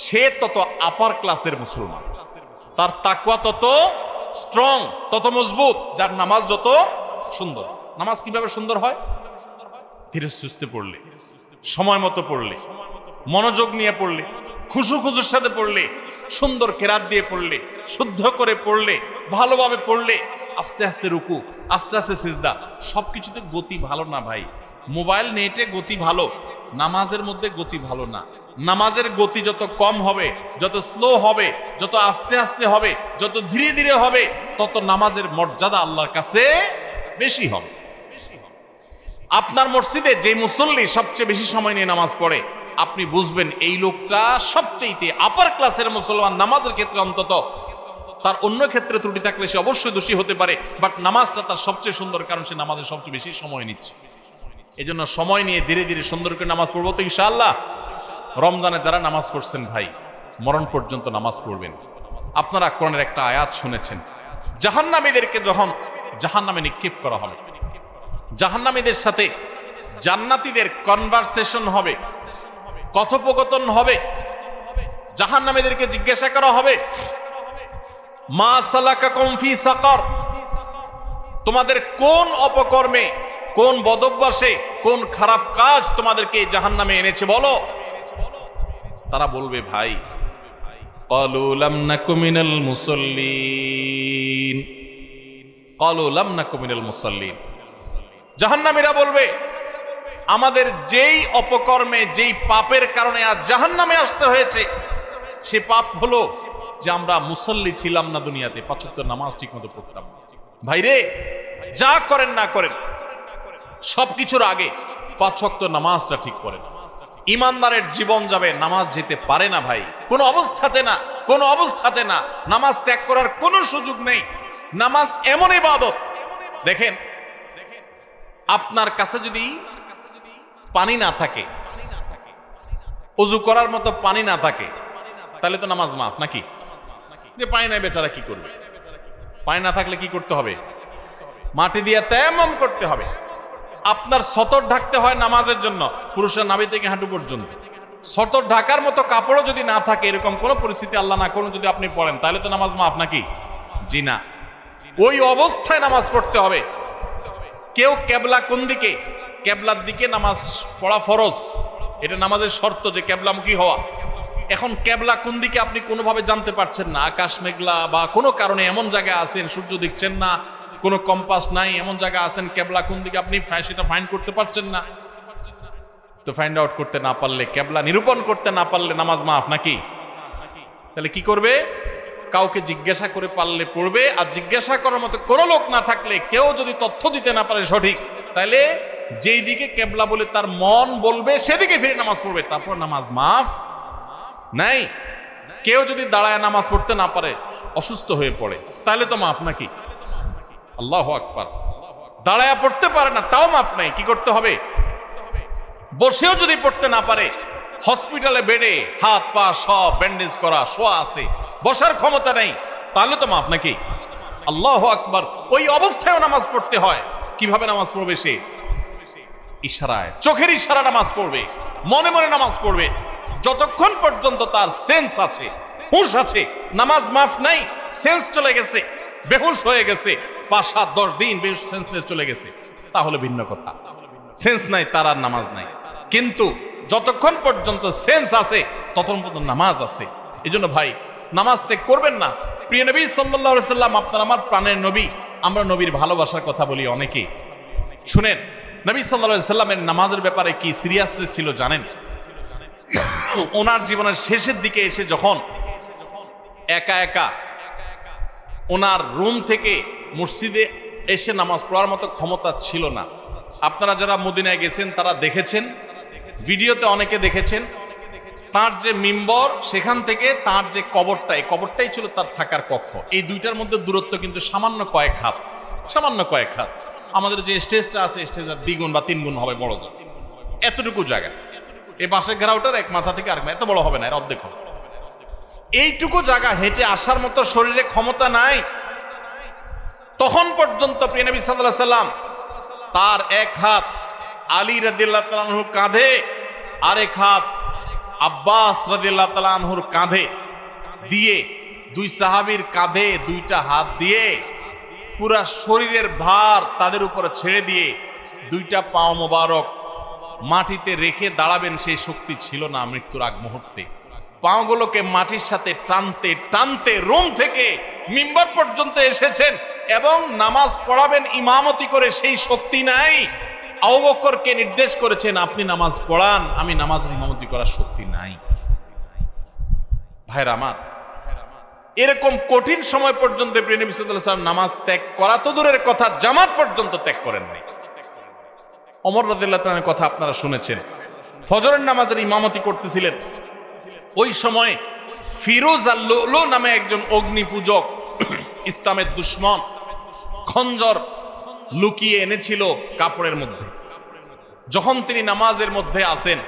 সে তত আপার ক্লাসের মুসলমান, তার তাকওয়া তত স্ট্রং, তত মজবুত। যার নামাজ যত সুন্দর। নামাজ কিভাবে সুন্দর হয়? ধীরে সুস্থে পড়লে, সময় মতো পড়লে, মনোযোগ নিয়ে পড়লে, খুশু খুশুর সাথে পড়লে, সুন্দর কেরাত দিয়ে পড়লে, শুদ্ধ করে পড়লে, ভালোভাবে পড়লে, আস্তে আস্তে রুকু, আস্তে আস্তে সিজদা। সবকিছুতে গতি ভালো না ভাই। মোবাইল নেটে গতি ভালো, নামাজের মধ্যে গতি ভালো না। নামাজের গতি যত কম হবে, যত স্লো হবে, যত আস্তে আস্তে হবে, যত ধীরে ধীরে হবে, তত নামাজের মর্যাদা আল্লাহর কাছে বেশি হবে। আপনার মসজিদে যে মুসল্লি সবচেয়ে বেশি সময় নিয়ে নামাজ পড়ে, আপনি বুঝবেন এই লোকটা সবচেয়ে আপার ক্লাসের মুসলমান। নামাজের ক্ষেত্রে অন্তত, তার অন্য ক্ষেত্রে ত্রুটি থাকলে সে অবশ্যই দোষী হতে পারে, বাট নামাজটা তার সবচেয়ে সুন্দর, কারণ সে নামাজের সবচেয়ে বেশি সময় নিচ্ছে। এই জন্য সময় নিয়ে ধীরে ধীরে সুন্দর করে নামাজ পড়বো তো ইনশাআল্লাহ। রমজানে যারা নামাজ পড়ছেন ভাই, মরণ পর্যন্ত নামাজ পড়বেন। আপনারা কোরআনের একটা আয়াত শুনেছেন, জাহান্নামীদেরকে যখন জাহান্নামে নিক্ষেপ করা হবে, জাহান্নামীদের সাথে জান্নাতীদের কনভারসেশন হবে, কথোপকথন হবে। জাহান্নামীদেরকে জিজ্ঞাসা করা হবে মা সালাকাকুম ফি সাকার, তোমাদের কোন অপকর্মে, কোন বদভ্যাসে, কোন খারাপ কাজ তোমাদেরকে জাহান্নামে এনেছে বলো। তারা বলবে ভাই ক্বালু লাম নাকু মিনাল মুসাল্লিন, ক্বালু লাম নাকু মিনাল মুসাল্লিন। জাহান্নামীরা বলবে আমাদের যেই অপকর্মে, যেই পাপের কারণে আজ জাহান্নামে আসতে হয়েছে, সে পাপ হলো যে আমরা মুসল্লি ছিলাম না দুনিয়াতে, 5 ওয়াক্ত নামাজ ঠিকমতো পড়তাম না। ভাইরে, যা করেন না করেন সবকিছুর আগে 5 ওয়াক্ত নামাজটা ঠিক করেন। ইমানদারের জীবন যাবে, নামাজ যেতে পারে না ভাই, কোনো অবস্থাতে না, কোনো অবস্থাতে না। নামাজ ত্যাগ করার কোনো সুযোগ নেই। নামাজ এমন ইবাদত দেখেন, আপনার কাছে যদি পানি না থাকে, ওযু করার মতো পানি না থাকে, তাহলে তো নামাজ মাফ নাকি? যে পানি নাই বেচারা কি করবে? পানি না থাকলে কি করতে হবে? মাটি দিয়ে তায়াম্মুম করতে হবে। আপনার সতর ঢাকতে হয় নামাজের জন্য, পুরুষের নাভি থেকে হাঁটু পর্যন্ত। সতর ঢাকার মতো কাপড়ও যদি না থাকে, এরকম কোন পরিস্থিতি আল্লাহ না করুন যদি আপনি পড়েন, তাহলে তো নামাজ মাফ নাকি? জি না, ওই অবস্থায় নামাজ পড়তে হবে। কেউ কেবলা কোন দিকে, কেবলার দিকে নামাজ পড়া ফরজ, এটা নামাজের শর্ত যে কেবলামুখী হওয়া। এখন কেবলা কোন দিকে আপনি কোনোভাবে জানতে পারছেন না, আকাশ মেঘলা বা কোনো কারণে এমন জায়গায় আছেন সূর্য দেখছেন না, কোনো কম্পাস নাই, এমন জায়গায় আছেন কেবলা কোন দিকে আপনি সেটা ফাইন্ড করতে পারছেন না, তো ফাইন্ড আউট করতে না পারলে, কেবলা নিরূপণ করতে না পারলে নামাজ মাফ নাকি? তাহলে কি করবে? কাউকে জিজ্ঞাসা করে পারলে পড়বে, আর জিজ্ঞাসা করার মতো কোনো লোক না থাকলে, কেউ যদি তথ্য দিতে না পারে সঠিক, তাহলে যেই দিকে কেবলা বলে তার মন বলবে সেদিকে ফিরে নামাজ পড়বে, তারপর নামাজ মাফ নাই। কেউ যদি দাঁড়ায় নামাজ পড়তে না পারে, অসুস্থ হয়ে পড়ে, তাহলে তো মাফ নাকি? আল্লাহু আকবার। দাঁড়ায় পড়তে পারে না, তাও মাফ নাই। কি করতে হবে? বসেও যদি পড়তে না পারে, হসপিটালে বেডে হাত পা সব ব্যান্ডেজ করা, শোয়া আছে, বসার ক্ষমতা নেই, তাহলে তো মাফ নাকি? আল্লাহু আকবার। ওই অবস্থায় নামাজ পড়তে হয়। কিভাবে নামাজ পড়বে সে? ইশারায়, চোখের ইশারা নামাজ পড়বে, মনে মনে নামাজ পড়বে। যতক্ষণ পর্যন্ত তার সেন্স আছে, হুঁশ আছে, নামাজ মাফ নাই। সেন্স চলে গেছে, বেহুশ হয়ে গেছে, 5-7-10 দিন বেহুশ সেন্সলেস চলে গেছে, তাহলে ভিন্ন কথা। সেন্স নাই, তার আর নামাজ নাই। কিন্তু যতক্ষণ পর্যন্ত সেন্স আছে, ততক্ষণ পর্যন্ত নামাজ আছে। এই জন্য ভাই, নামাজ ত্যাগ করবেন না। প্রিয় নবী সাল্লাল্লাহু আলাইহি সাল্লাম আপনার আমার প্রাণের নবী। আমরা নবীর ভালোবাসার কথা বলি অনেকেই। শুনেন, নবী সাল্লাল্লাহু আলাইহি সাল্লামের নামাজের ব্যাপারে কি সিরিয়াসনেস ছিল জানেন? ওনার জীবনের শেষের দিকে এসে যখন একা একা ওনার রুম থেকে মসজিদে এসে নামাজ পড়ার মতো ক্ষমতা ছিল না। আপনারা যারা মদিনায় গেছেন তারা দেখেছেন, ভিডিওতে অনেকে দেখেছেন, তার যে মিম্বর, সেখান থেকে তার যে কবরটা, এই কবরটাই ছিল তার থাকার কক্ষ। এই দুইটার মধ্যে দূরত্ব কিন্তু সামান্য কয়েক হাত, সামান্য কয়েক হাত। আমাদের যে স্টেজটা আছে, স্টেজের 2 গুণ বা 3 গুণ হবে বড়, এতটুকু জায়গা। এই পাশে ঘেরাওটার এক মাথা থেকে আরেক মাথা, এত বড় হবে না, এর অর্ধেক হবে। এইটুকু জায়গা হেঁটে আসার মতো শরীরে ক্ষমতা নাই। তখন পর্যন্ত প্রিয় নবী সাল্লাল্লাহু আলাইহি সাল্লাম তার এক হাত আলী রাদিয়াল্লাহু তাআলা আনহুর কাঁধে, আরেক হাত আব্বাস রাদিয়াল্লাহু তাআলা আনহুর কাঁধে দিয়ে, 2 সাহাবীর কাঁধে 2টা হাত দিয়ে পুরা শরীরের ভার তাদের উপরে ছেড়ে দিয়ে 2টা পা মোবারক মাটিতে রেখে দাঁড়াবেন, সেই শক্তি ছিল না মৃত্যুর আগ মুহূর্তে। পাগুলোকে মাটির সাথে টানতে টানতে রুম থেকে মিম্বর পর্যন্ত এসেছেন এবং নামাজ পড়াবেন ইমামতি করে, সেই শক্তি নাই। আবু বকরকে নির্দেশ করেছেন, আপনি নামাজ পড়ান, আমি নামাজের ইমামতি করার শক্তি নাই। ভাইরা আমার, এরকম কঠিন সময় পর্যন্ত প্রিয় নবী সাল্লাল্লাহু আলাইহি ওয়াসাল্লাম নামাজ ত্যাগ করা তো দূরের কথা, জামাত পর্যন্ত ত্যাগ করেন নাই। ওমর রাদিয়াল্লাহু তাআলার কথা আপনারা শুনেছেন, ফজরের নামাজের ইমামতি করতেছিলেন। ওই সময় ফিরোজ আল-লুলু নামে একজন অগ্নি পূজক, ইসলামের দুশমন, খঞ্জর লুকিয়ে এনেছিল কাপড়ের মধ্যে। যখন তিনি নামাজের মধ্যে আছেন,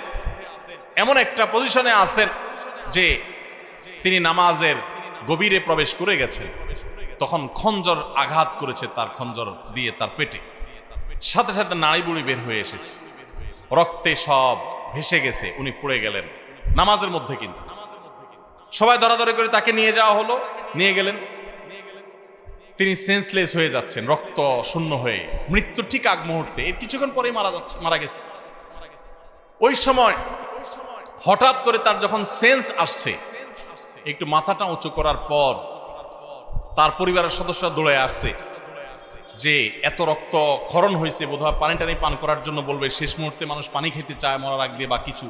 এমন একটা পজিশনে আছেন যে তিনি নামাজের গভীরে প্রবেশ করে গেছেন, তখন খঞ্জর আঘাত করেছে, তার খঞ্জর দিয়ে তার পেটে, সাথে সাথে নাড়িবুড়ি বের হয়ে এসেছে, রক্তে সব ভেসে গেছে, উনি পড়ে গেলেন নামাজের মধ্যে। কিন্তু সবাই ধরাধরি করে তাকে নিয়ে যাওয়া হলো, নিয়ে গেলেন, তিনি সেন্সলেস হয়ে যাচ্ছেন, রক্ত শূন্য হয়ে, মৃত্যুর ঠিক আগ মুহূর্তে, এর কিছুক্ষণ পরেই মারা গেছে। ওই সময় হঠাৎ করে তার যখন সেন্স আসছে, একটু মাথাটা উঁচু করার পর তার পরিবারের সদস্যরা দৌড়ে আসছে যে এত রক্ত ক্ষরণ হয়েছে, বোধহয় পানি টানি পান করার জন্য বলবে, শেষ মুহূর্তে মানুষ পানি খেতে চায় মরার আগে বা কিছু।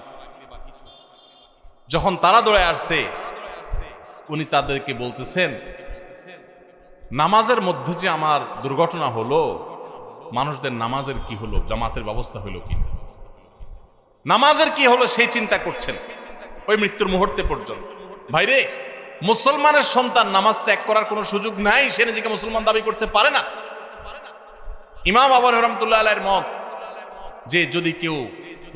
যখন তারা দৌড়ে আসছে, উনি তাদেরকে বলতেছেন, নামাজের মধ্যে যে আমার দুর্ঘটনা হলো, মানুষদের নামাজের কি হলো, জামাতের ব্যবস্থা হলো কি, নামাজের কি হলো সেই চিন্তা করছেন ওই মৃত্যুর মুহূর্তে পর্যন্ত। ভাইরে, মুসলমানের সন্তান নামাজ ত্যাগ করার কোনো সুযোগ নাই, সে নিজেকে মুসলমান দাবি করতে পারে না। ইমাম আবু হানিফা রাহমাতুল্লাহ আলাইহির মত যে যদি কেউ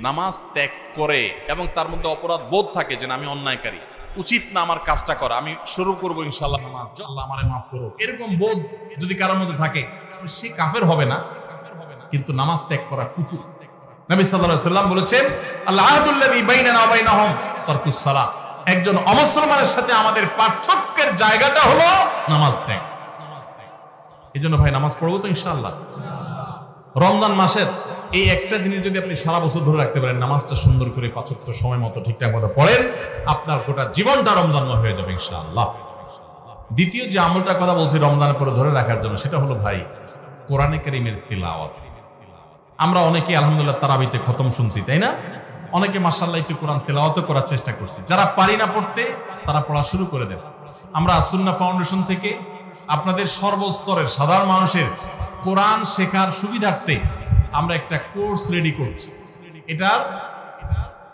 নামাজ ত্যাগ করে এবং তার মধ্যে অপরাধ বোধ থাকে যে আমি অন্যায়কারী, উচিত না আমার কাজটা করা, আমি শুরু করবো ইনশাআল্লাহ নামাজ, আল্লাহ আমারে মাফ করো, এরকম বোধ যদি কারোর মধ্যে থাকে সে কাফের হবে না, কিন্তু নামাজ ত্যাগ করা কুফর। নবী সাল্লাল্লাহু আলাইহি ওয়াসাল্লাম বলেছেন আল আহদুল্লাযী বাইনানা ওয়া বাইনাহুম তারকুস সালাহ, একজন অমুসলমানের সাথে আমাদের পার্থক্যের জায়গাটা হলো নামাজ ত্যাগ। এজন্য ভাই নামাজ পড়বো তো ইনশাআল্লাহ। রমজান মাসের এই একটা জিনিস যদি আপনি সারা বছর ধরে রাখতে পারেন, নামাজটা সুন্দর করে 5 ওয়াক্ত সময় মতো ঠিকঠাক মতো পড়েন, আপনার গোটা জীবনটা রমজানময় হয়ে যাবে ইনশাআল্লাহ। দ্বিতীয় যে আমলটার কথা বলছি রমজানের পরে ধরে রাখার জন্য, সেটা হলো ভাই কোরআনে কারীমের তিলাওয়াত। আমরা অনেকে আলহামদুলিল্লাহ তারাবিতে খতম শুনছি, তাই না? অনেকে মাশাআল্লাহ একটু কোরআন তেলাওয়াতও করার চেষ্টা করছি। যারা পারি না পড়তে তারা পড়া শুরু করে দেন। আমরা সুন্নাহ ফাউন্ডেশন থেকে আপনাদের সর্বস্তরের সাধারণ মানুষের কোরআন শেখার সুবিধার্থে আমরা একটা কোর্স রেডি করছি। এটার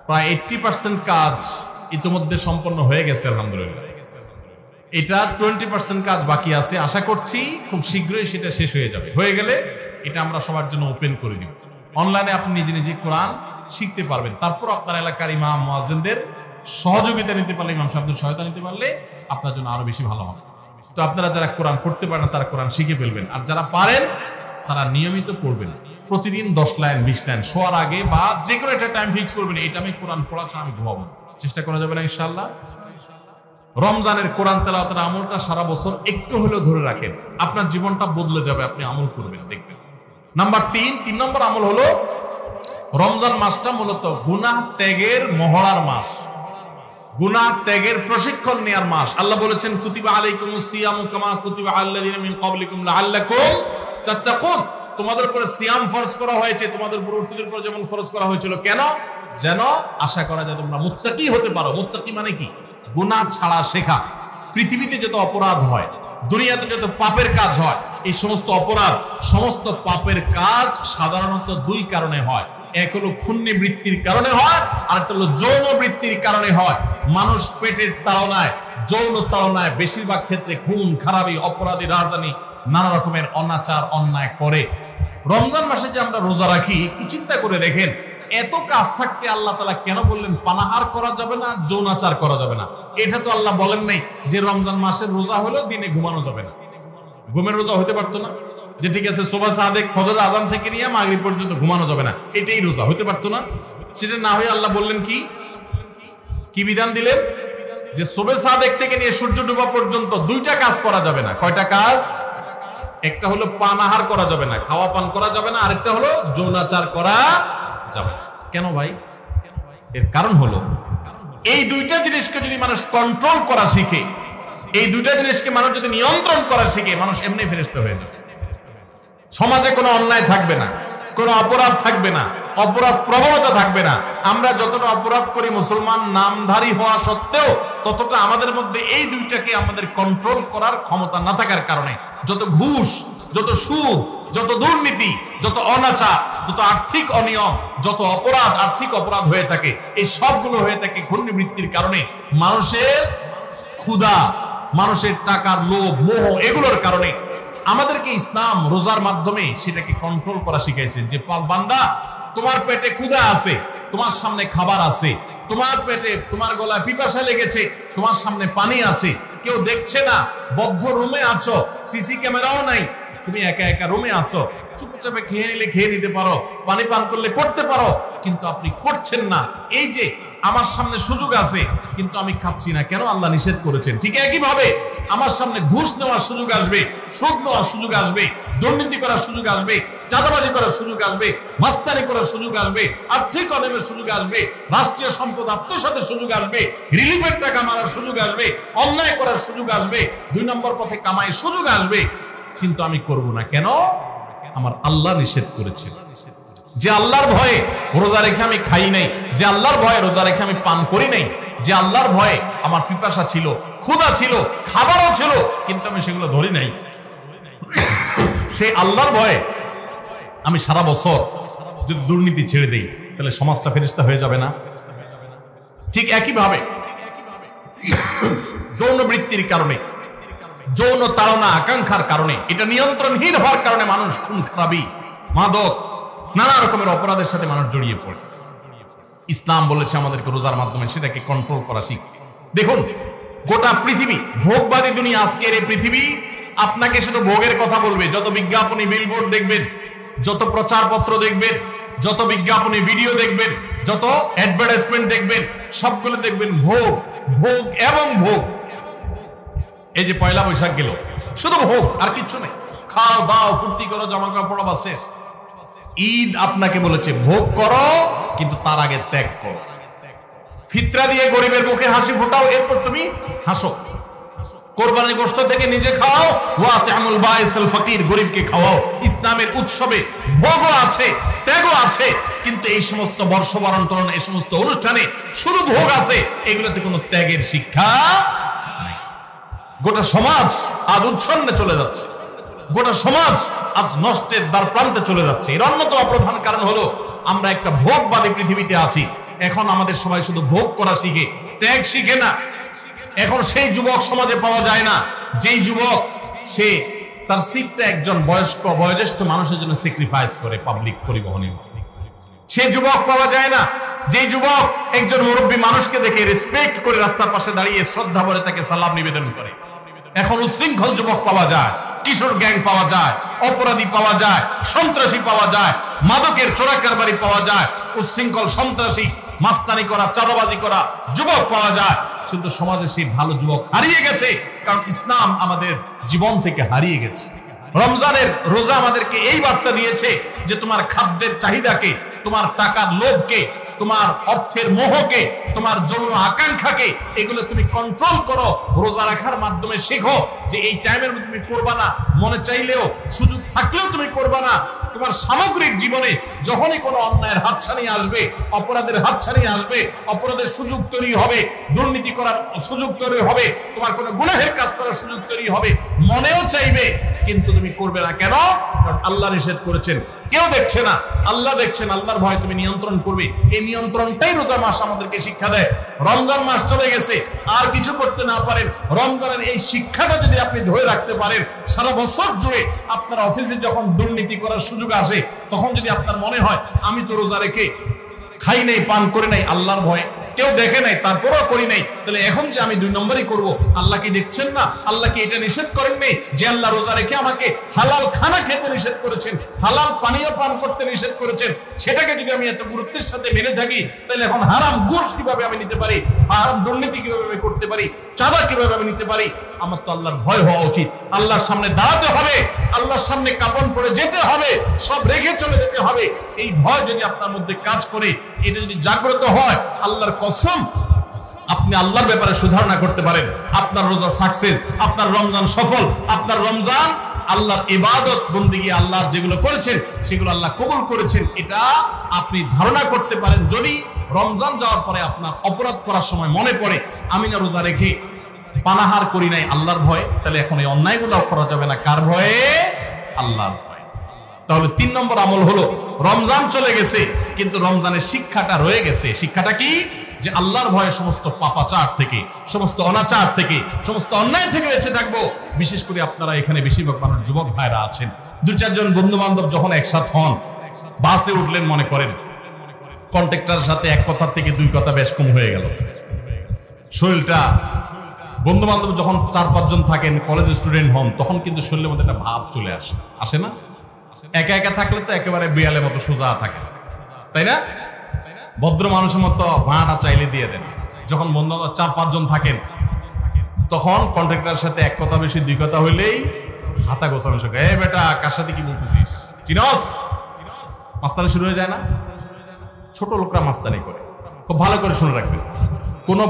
প্রায় 80% কাজ ইতিমধ্যে সম্পন্ন হয়ে গেছে আলহামদুলিল্লাহ। এটার 20% কাজ বাকি আছে। আশা করছি খুব শীঘ্রই সেটা শেষ হয়ে যাবে। হয়ে গেলে এটা আমরা সবার জন্য ওপেন করে দিব। অনলাইনে আপনি নিজে নিজে কোরআন শিখতে পারবেন। তারপর আপনার এলাকার ইমাম মুয়াজ্জিনদের সহযোগিতা নিতে পারলে, ইমাম সাহেবদের সহায়তা নিতে পারলে আপনার জন্য আরো বেশি ভালো হবে। তো আপনারা যারা কোরআন পড়তে পারেন তারা কোরআন শিখে ফেলবেন, আর যারা পারেন তারা নিয়মিত পড়বেন। প্রতিদিন 10 লাইন 20 লাইন শোয়ার আগে বা যে কোনো একটা টাইম ফিক্স করবেন, এটা আমি কোরআন পড়া ছাড়া আমি ঘুমাবো। চেষ্টা করা যাবে না ইনশাআল্লাহ। রমজানের কোরআন তেলাওয়াতের আমলটা সারা বছর একটু হলেও ধরে রাখেন, আপনার জীবনটা বদলে যাবে, আপনি আমল করবেন দেখবেন। নাম্বার 3 নম্বর আমল হলো রমজান মাসটা মূলত গুনাহ ত্যাগের মহড়ার মাস, গুনাহ ত্যাগের প্রশিক্ষণ নেওয়ার মাস। আল্লাহ বলেছেন কুতিবা আলাইকুমুস সিয়ামু কামা কুতিবা আলাল্লাযিনা মিন ক্বাবলিকুম লাআল্লাকুম তাত্তাকুন, তোমাদের উপরে সিয়াম ফরজ করা হয়েছে, তোমাদের পূর্ববর্তীদের উপর যেমন ফরজ করা হয়েছিল। কেন? যেন আশা করা যায় তোমরা মুত্তাকি হতে পারো। মুত্তাকি মানে কি? গুনাহ ছাড়া শেখা। পৃথিবীতে যত অপরাধ হয়, দুনিয়াতে যত পাপের কাজ হয়, এই সমস্ত অপরাধ, সমস্ত পাপের কাজ সাধারণত 2 কারণে হয়। এক হলো খুন্নি বৃত্তির কারণে হয়, আর একটা হলো যৌন বৃত্তির কারণে হয়। মানুষ পেটের তাড়নায়, যৌন তাড়নায় বেশিরভাগ ক্ষেত্রে খুন খারাপি, অপরাধী, রাজধানী, নানা রকমের অনাচার অন্যায় করে। রমজান মাসে যে আমরা রোজা রাখি, একটু চিন্তা করে দেখেন, এত কাজ থাকতে আল্লাহ তাআলা কেন বললেন পানাহার করা যাবে না, যৌনাচার করা যাবে না? এটা তো আল্লাহ বলেন নাই যে রমজান মাসের রোজা হলো দিনে ঘুমানো যাবে না। ঘুমের রোজা হতে পারতো না? যে ঠিক আছে সুবহ সাদেক ফজর আযান থেকে নিয়ে মাগরিব পর্যন্ত ঘুমানো যাবে না, এটাই রোজা হতে পারতো না? সেটা না হয়ে আল্লাহ বললেন কি বিধান দিলেন? যে সুবহ সাদেক থেকে নিয়ে সূর্য ডোবা পর্যন্ত 2টা কাজ করা যাবে না। কয়টা কাজ? একটা হলো পানাহার করা যাবে না, খাওয়া পান করা যাবে না, আরেকটা হলো যৌনাচার করা যাবে না। কেন ভাই? এর কারণ হলো এই 2টা জিনিসকে যদি মানুষ কন্ট্রোল করা শিখে, এই 2টা জিনিসকে মানুষ যদি নিয়ন্ত্রণ করা শিখে, মানুষ এমনি ফেরেশতা হয়ে যাবে। সমাজে কোনো অন্যায় থাকবে না, কোনো অপরাধ থাকবে না, অপরাধ প্রবণতা থাকবে না। আমরা যতটা অপরাধ করি মুসলমান নামধারী হওয়া সত্ত্বেও, ততটা আমাদের মধ্যে এই 2টাকে আমাদের কন্ট্রোল করার ক্ষমতা না থাকার কারণে যত ঘুষ, যত সুদ, যত দুর্নীতি, যত অনাচার, যত আর্থিক অনিয়ম, যত অপরাধ, আর্থিক অপরাধ হয়ে থাকে, এই সবগুলো হয়ে থাকে ঘূর্ণিবৃত্তির কারণে। মানুষের ক্ষুধা, মানুষের টাকার লোভ, মোহ, এগুলোর কারণে। আমাদেরকে ইসলাম রোজার মাধ্যমে সেটাকে কন্ট্রোল করা শিখাইছেন যে বান্দা, তোমার পেটে ক্ষুধা আছে, তোমার সামনে খাবার আছে, তোমার পেটে, তোমার গলায় পিপাসা লেগেছে, তোমার সামনে পানি আছে, কেউ দেখছে না, বদ্ধ রুমে আছো, সিসি ক্যামেরাও নাই, তুমি একা একা রুমে আসো, চুপচাপে খেয়ে নিলে খেয়ে নিতে পারো, পানি পান করলে করতে পারো, কিন্তু আপনি করছেন না। এই যে আমার সামনে সুযোগ আছে কিন্তু আমি খাচ্ছি না, কেন? আল্লাহ নিষেধ করেছেন। ঠিক একইভাবে আমার সামনে ঘুষ নেওয়ার সুযোগ আসবে, সুদ নেওয়ার সুযোগ আসবে, দুর্নীতি করার সুযোগ আসবে, চাঁদাবাজি করার সুযোগ আসবে, মাস্তানি করার সুযোগ আসবে, আর্থিক অনিয়মের সুযোগ আসবে, রাষ্ট্রীয় সম্পদ আত্মসাতের সুযোগ আসবে, রিলিফের টাকা মারার সুযোগ আসবে, অন্যায় করার সুযোগ আসবে, 2 নম্বর পথে কামাইয়ের সুযোগ আসবে, কিন্তু আমি করব না। কেন? আমার আল্লাহ নিষেধ করেছেন। যে আল্লাহর ভয়ে রোজা রেখে আমি খাই নাই, যে আল্লাহর ভয়ে রোজা রেখে আমি পান করি নাই, যে আল্লাহর ভয়ে আমার পিপাসা ছিল, ক্ষুধা ছিল, খাবারও ছিল, কিন্তু আমি সেগুলো ধরি নাই, সেই আল্লাহর ভয়ে আমি সারা বছর যদি দুর্নীতি ছেড়ে দেই, তাহলে সমাজটা ফেরেশতা হয়ে যাবে না? ঠিক একইভাবে যৌন বৃত্তির কারণে, যৌন তাড়না আকাঙ্ক্ষার কারণে, এটা নিয়ন্ত্রণহীন হওয়ার কারণে মানুষ খুন খারাপি, মাদক, নানা রকমের অপরাধের সাথে মানুষ জড়িয়ে পড়ে। ইসলাম বলেছে আমাদেরকে রোজার মাধ্যমে সেটাকে কন্ট্রোল করা শিখ। দেখুন, গোটা পৃথিবী ভোগবাদী দুনিয়া, আজকের এই পৃথিবী আপনাকে শুধু ভোগের কথা বলবে। যত বিজ্ঞাপনী বিলবোর্ড দেখবেন, যত প্রচারপত্র দেখবেন, যত বিজ্ঞাপনী ভিডিও দেখবেন, যত অ্যাডভার্টাইজমেন্ট দেখবেন, সবগুলো দেখবেন ভোগ, ভোগ এবং ভোগ। এই যে পয়লা বৈশাখ গেল, শুধু ভোগ আর কিচ্ছু নেই। খাও দাও, ফুর্তি করো, জামা কাপড় পরা, শেষ। ঈদ আপনাকে বলেছে ভোগ করো, কিন্তু তার আগে ত্যাগ করো। ফিতরা দিয়ে গরিবের মুখে হাসি ফোটাও, এরপর তুমি হাসো। কোরবানির গোশত থেকে নিজে খাও, ওয়া তা'মুল বাইসুল ফকির, গরিবকে খাওয়াও। ইসলামের উৎসবে ভোগও আছে, ত্যাগও আছে, কিন্তু এই সমস্ত বর্ষবরণ, এই সমস্ত অনুষ্ঠানে শুধু ভোগ আছে, এগুলোতে কোনো ত্যাগের শিক্ষা নাই। গোটা সমাজ আজ উচ্ছন্নে চলে যাচ্ছে, গোটা সমাজ আজ নষ্টের দ্বার প্রান্তে চলে যাচ্ছে। এর অন্যতম প্রধান কারণ হলো আমরা একটা ভোগবাদী পৃথিবীতে আছি। এখন আমাদের সবাই শুধু ভোগ করা শিখে, ত্যাগ শিখে না। এখন সেই যুবক সমাজে পাওয়া যায় না যেই যুবক সে তার সিটটা একজন বয়োজ্যেষ্ঠ মানুষের জন্য স্যাক্রিফাইস করে পাবলিক পরিবহনে। সেই যুবক পাওয়া যায় না যেই যুবক একজন মুরব্বী মানুষকে দেখে রেসপেক্ট করে রাস্তার পাশে দাঁড়িয়ে শ্রদ্ধা ভরে তাকে সালাম নিবেদন করে। এখন উচ্ছৃঙ্খল যুবক পাওয়া যায়, কিশোর গ্যাং পাওয়া যায়, অপরাধী পাওয়া যায়, সন্ত্রাসী পাওয়া যায়, মাদকের চোরাকারবারি পাওয়া যায়, উচ্ছৃঙ্খল সন্ত্রাসী, মাস্তানি করা, চাঁদাবাজি করা যুবক পাওয়া যায়। কিন্তু সমাজে সেই ভালো যুবক হারিয়ে গেছে, কারণ ইসলাম আমাদের জীবন থেকে হারিয়ে গেছে। রমজানের রোজা আমাদেরকে এই বার্তা দিয়েছে যে তোমার খাদ্যের চাহিদাকে, তোমার টাকার লোভকে, তোমার অর্থের মোহকে, তোমার যৌন আকাঙ্ক্ষাকে, এগুলো তুমি কন্ট্রোল করো। রোজা রাখার মাধ্যমে শেখো যে এই টাইমের মধ্যে তুমি করবা না, মনে চাইলেও সুযোগ থাকলেও তুমি করবা না। তোমার সামগ্রিক জীবনে যখনই কোনো অন্যায়ের হাতছানি আসবে, অপরাধের হাতছানি আসবে, অপরাধের সুযোগ তৈরি হবে, দুর্নীতি করার সুযোগ তৈরি হবে, তোমার কোনো গুনাহের কাজ করার সুযোগ তৈরি হবে, মনেও চাইবে, কিন্তু তুমি করবে না। কেন? কারণ আল্লাহ নিষেধ করেছেন। কেউ দেখছে না, আল্লাহ দেখছেন। আল্লাহর ভয় তুমি নিয়ন্ত্রণ করবে। এই নিয়ন্ত্রণটাই রোজা মাস আমাদেরকে শিক্ষা দেয়। রমজান মাস চলে গেছে, আর কিছু করতে না পারেন, রমজানের এই শিক্ষাটা যদি আপনি ধরে রাখতে পারেন, সারা বছর জুড়ে আপনার অফিসে যখন দুর্নীতি করার সুযোগ আসে, তখন যদি আপনার মনে হয় আমি তো রোজা রেখে খাই নাই, পান করে নাই, আল্লাহর ভয়ে কেউ দেখে নাই, তারপরও করি নাই, তাহলে এখন যে আমি 2 নম্বরই করব, আল্লাহ কি দেখছেন না? আল্লাহ কি এটা নিষেধ করেন নাই যে আল্লাহ রোজা রেখে আমাকে হালাল খানা খেতে নিষেধ করেছেন, হালাল পানীয় পান করতে নিষেধ করেছেন? সেটাকে যদি আমি এত গুরুত্বের সাথে মেনে থাকি, তাহলে এখন হারাম ঘুষ কিভাবে আমি নিতে পারি, হারাম দুর্নীতি কিভাবে আমি করতে পারি, চাঁদা কিভাবে আমি নিতে পারি? আমার তো আল্লাহর ভয় হওয়া উচিত। আল্লাহর সামনে দাঁড়াতে হবে, আল্লাহর সামনে কাপন পরে যেতে হবে, সব রেখে চলে যেতে হবে। এই ভয় যদি আপনার মধ্যে কাজ করে, এটা যদি জাগ্রত হয়, আল্লাহর কসম আপনি আল্লাহর ব্যাপারে সুধারণা করতে পারেন। আপনার রোজা সাকসেস, আপনার রমজান সফল, আপনার রমজান আল্লাহর ইবাদত বন্দেগী, আল্লাহ যেগুলো করেছেন সেগুলো আল্লাহ কবুল করেছেন, এটা আপনি ধারণা করতে পারেন। যদি রমজান যাওয়ার পরে আপনার অপরাধ করার সময় মনে পড়ে আমি না রোজা রেখে পানাহার করি নাই আল্লাহর ভয়ে, তাহলে এখন এই অন্যায়গুলো করা যাবে না। কার ভয়ে? আল্লাহর ভয়ে। তাহলে 3 নম্বর আমল হলো, রমজান চলে গেছে কিন্তু রমজানের শিক্ষাটা রয়ে গেছে। শিক্ষাটা কি? যে আল্লাহর ভয়ে সমস্ত পাপাচার থেকে, সমস্ত অনাচার থেকে, সমস্ত অন্যায় থেকে বেঁচে থাকবো। বিশেষ করে আপনারা এখানে বেশিরভাগ মানুষ যুবক ভাইরা আছেন, 2-4 জন বন্ধু বান্ধব যখন একসাথ হন, বাসে উঠলেন, মনে করেন কন্ট্রাক্টরের সাথে এক কথার থেকে 2 কথা বেশ কম হয়ে গেল। শরীরটা, বন্ধু বান্ধব যখন 4-5 জন থাকেন, কলেজ স্টুডেন্ট হন, তখন কিন্তু শরীরের মধ্যে একটা ভাব চলে আসে না? একা একা থাকলে তো একেবারে বিড়ালের মতো সোজা থাকে, তাই না? ভদ্র মানুষের মতো ভাড়াটা চাইলে দিয়ে দেন। যখন বন্ধু 4-5 জন থাকেন, তখন কন্ট্রাক্টরের সাথে এক কথা বেশি 2 কথা হইলেই হাতা গোছানো শেখে। এ বেটা, কার সাথে কি বলতেছিস, চিনস? মাস্তানি শুরু হয়ে যায় না? ছোট লোকরা মাস্তানি করে, খুব ভালো করে শুনে রাখবেন। কোন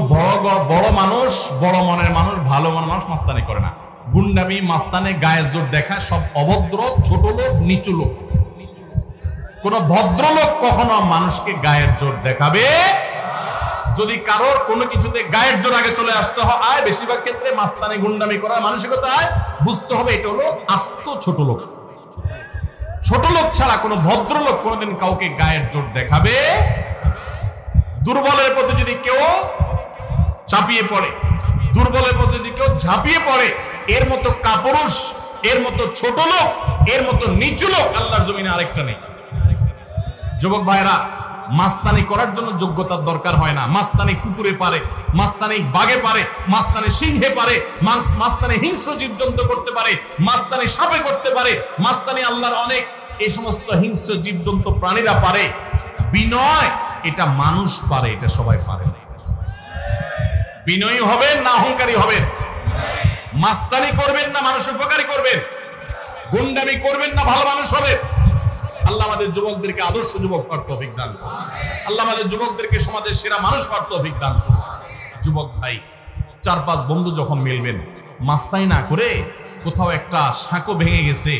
বড় মানুষ, বড় মনের মানুষ, ভালো মনের মানুষ মাস্তানি করে না। গুন্ডামি, মাস্তানে, গায়ের জোর দেখা সব অভদ্র, ছোট লোক, নিচু লোক। কোন ভদ্রলোক কখনো মানুষকে গায়ের জোর দেখাবে। যদি কারোর কোনো কিছুতে গায়ের জোর আগে চলে আসতে হয়, বেশিরভাগ ক্ষেত্রে মাস্তানি, গুন্ডামি করার মানসিকতায় বুঝতে হবে এটা হলো আস্ত ছোট লোক। ছোট লোক ছাড়া কোনো ভদ্রলোক কোনোদিন কাউকে গায়ের জোর দেখাবে। দুর্বলের প্রতি যদি কেউ চাপিয়ে পড়ে, দুর্বলের প্রতি যদি কেউ ঝাঁপিয়ে পড়ে, এর মতো কাপুরুষ, এর মতো ছোট লোক এর মতো নিচু লোক আল্লাহর জমিনে আরেকটা নেই। যুবক ভাইরা, মাস্তানি করার জন্য যোগ্যতার দরকার হয় না। মাস্তানি কুকুরে পারে, মাস্তানি বাঘে পারে, মাস্তানি সিংহে পারে, মাস্তানি হিংস্র জীবজন্তু করতে পারে, মাস্তানি সাপে করতে পারে, মাস্তানি আল্লাহর অনেক এই সমস্ত হিংস্র জীবজন্তু প্রাণীরা পারে। বিনয় এটা মানুষ পারে, এটা সবাই পারে না। বিনয়ী হবেন না অহংকারী হবেন? মাস্তানি করবেন না মানুষ উপকারী করবেন? গুন্ডামি করবেন না ভালো মানুষ হবেন? আল্লাহ আমাদের যুবকদেরকে আদর্শ যুবক হওয়ার তৌফিক দান করুন। আল্লাহ আমাদের যুবকদেরকে সমাজের সেরা মানুষ হওয়ার তৌফিক দান করুন। যুবক ভাই, 4-5 বন্ধু যখন মিলবেন, মাস্তানি না করে কোথাও একটা সাঁকো ভেঙে গেছে,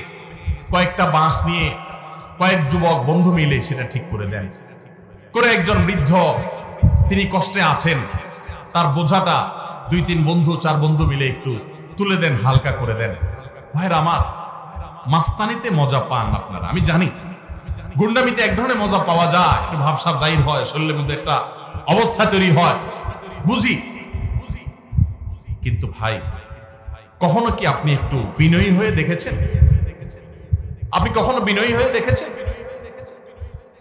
কয়েকটা বাঁশ নিয়ে কয়েক যুবক বন্ধু মিলে সেটা ঠিক করে দেন। করে একজন বৃদ্ধ তিনি কষ্টে আছেন, তার বোঝাটা 2-3 বন্ধু 4 বন্ধু মিলে একটু তুলে দেন, হালকা করে দেন। ভাইরা আমার, মাস্তানিতে মজা পান আপনারা, আমি জানি। গুন্ডামিতে এক ধরনের মজা পাওয়া যায়, একটু ভাবসাব জাহির হয়, শরীরের মধ্যে একটা অবস্থা তৈরি হয়, বুঝি। কিন্তু ভাই, কখনো কি আপনি একটু বিনয়ী হয়ে দেখেছেন? আপনি কখনো বিনয়ী হয়ে দেখেছেন?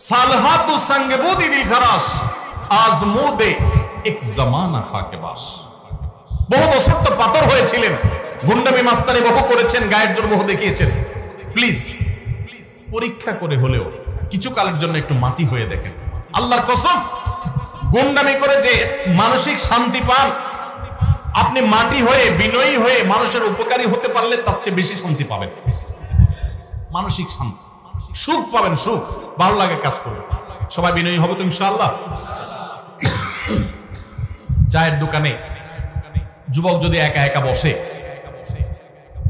সালহাতু সঙ্গে বুদি দিল খারাস আজমুদে এক জামানা খাকে বাস। বহু বছর তো পাথর হয়েছিলেন, গুন্ডামি মাস্তানি বহু করেছেন, গায়ের জোর বহু দেখিয়েছেন। প্লিজ পরীক্ষা করে হলেও কিছু কালের জন্য একটু মাটি হয়ে দেখেন। আল্লাহর কসম, গুন্ডামি করে যে মানসিক শান্তি পান, আপনি মাটি হয়ে বিনয়ী হয়ে মানুষের উপকারী হতে পারলে তার চেয়ে বেশি শান্তি পাবেন। মানসিক শান্তি, সুখ পাবেন, সুখ, ভালো লাগে কাজ করবে। সবাই বিনয়ী হবে তো ইনশাআল্লাহ। চায়ের দোকানে যুবক যদি একা একা বসে,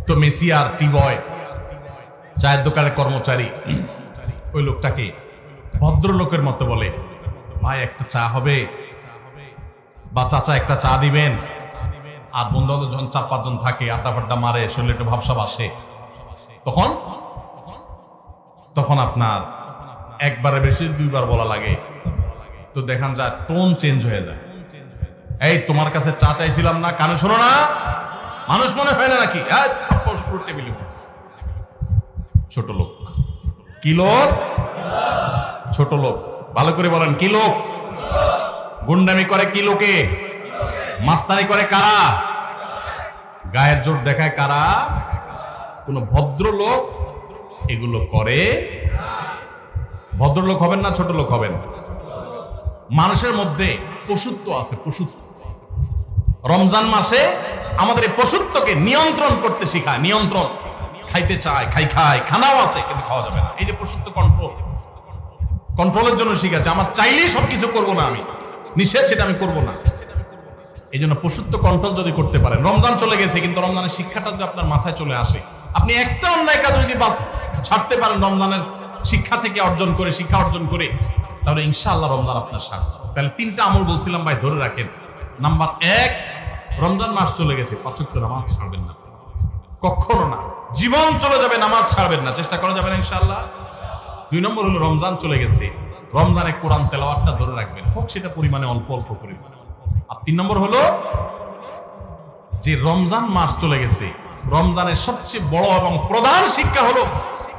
তো মেসিয়ার টি বয়, চায়ের দোকানের কর্মচারী ওই লোকটাকে ভদ্রলোকের মতো বলে, ভাই একটা চা হবে, বা চাচা একটা চা দিবেন। আর বন্ধু যখন 4-5 জন থাকে, আড্ডা ফাড্ডা মারে, শরীরে একটু ভাবসাব আসে, তখন আপনার একবারে বেশি 2বার বলা লাগে, তো দেখান যায় টোন চেঞ্জ হয়ে যায়। এই তোমার কাছে চা চাইছিলাম না, কানে শোনো না? মানুষ মনে হয় না নাকি? ছোট লোক। কি লোক? ছোট লোক। ভালো করে বলেন, কি লোক? গুন্ডামি করে কি লোকে? মাস্তানি করে কারা? গায়ের জোর দেখায় কারা? কোন ভদ্রলোক এগুলো করে? ভদ্রলোক হবেন না ছোট লোক হবেন? মানুষের মধ্যে পশুত্ব আছে, পশুত্ব। রমজান মাসে আমাদের এই পশুত্বকে নিয়ন্ত্রণ করতে শেখায়। নিয়ন্ত্রণ, খাইতে চায়, খানাও আছে কিন্তু খাওয়া যাবে না। এই যে পশুত্ব, কন্ট্রোলের জন্য শিখাচ্ছে। আমার চাইলেই সবকিছু করবো না, আমি নিষেধ সেটা আমি করবো না। এই জন্য পশুত্ব কন্ট্রোল যদি করতে পারেন, রমজান চলে গেছে কিন্তু রমজানের শিক্ষাটা যদি আপনার মাথায় চলে আসে, আপনি একটা অন্যায় কাজ যদি ছাড়তে পারেন রমজানের শিক্ষা থেকে শিক্ষা অর্জন করে, তাহলে ইনশাআল্লাহ রমজান আপনার সার্থক। তাহলে 3টা আমল বলছিলাম ভাই, ধরে রাখেন। নাম্বার 1, রমজান মাস চলে গেছে, 5 ওয়াক্ত নামাজ ছাড়বেন না, কখনো না। জীবন চলে যাবে, নামাজ ছাড়বেন না, চেষ্টা করা যাবে না ইনশাআল্লাহ। 2 নম্বর হলো রমজান চলে গেছে, রমজানে কোরআন তেলাওয়াতটা ধরে রাখবেন, হোক সেটা পরিমাণে অল্প অল্প করে। আর 3 নম্বর হলো যে রমজান মাস চলে গেছে, রমজানের সবচেয়ে বড় এবং প্রধান শিক্ষা হলো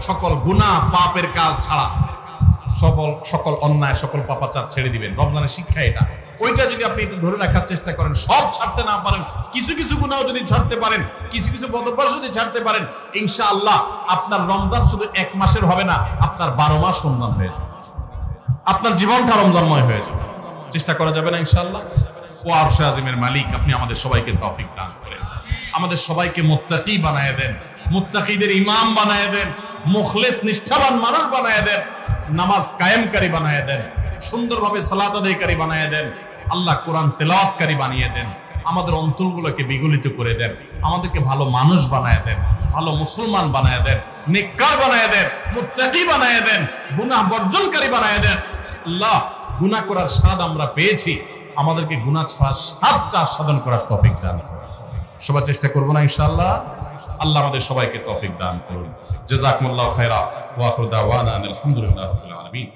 সকল গুনাহ পাপের কাজ ছাড়া, সকল অন্যায়, সকল পাপাচার ছেড়ে দিবেন। রমজানের শিক্ষা এটা। ওইটা যদি আপনি একটু ধরে রাখার চেষ্টা করেন, সব ছাড়তে না পারেন, কিছু কিছু গুনাহ যদি ছাড়তে পারেন, কিছু কিছু বদঅভ্যাস যদি ছাড়তে পারেন, ইনশাআল্লাহ আপনার রমজান শুধু 1 মাসের হবে না, আপনার 12 মাস রমজান হয়ে যাবে, আপনার জীবনটা রমজানময় হয়ে যাবে। চেষ্টা করা যাবে না ইনশাআল্লাহ। ও আরশে আজিমের মালিক, আপনি আমাদের সবাইকে তৌফিক দান করেন, আমাদের সবাইকে মুত্তাকি বানায় দেন, মুত্তাকিদের ইমাম বানায় দেন, মুখলিস নিষ্ঠাবান মানুষ বানায় দেন, নামাজ কায়েমকারী বানায় দেন, সুন্দরভাবে সালাত আদায়কারী বানায় দেন, আল্লাহ কোরআন তেলাওয়াতকারী বানিয়ে দেন, আমাদের অন্তরগুলোকে বিগলিত করে দেন, আমাদেরকে ভালো মানুষ বানায় দেন, ভালো মুসলমান বানায় দেন, নেককার বানায় দেন, মুত্তাকি বানায় দেন, গুনাহ বর্জনকারী বানায় দেন। আল্লাহ, গুনাহ করার স্বাদ আমরা পেয়েছি, আমাদেরকে গুনাহ ছাড়ার স্বাদটা আস্বাদন করার তৌফিক দান করুন। সবাই চেষ্টা করব না ইনশাআল্লাহ। আল্লাহ আমাদের সবাইকে তৌফিক দান করুন। জাযাকুমুল্লাহু খায়রা ওয়া আখিরু দাওয়ানা আলহামদুলিল্লাহি রাব্বিল আলামিন।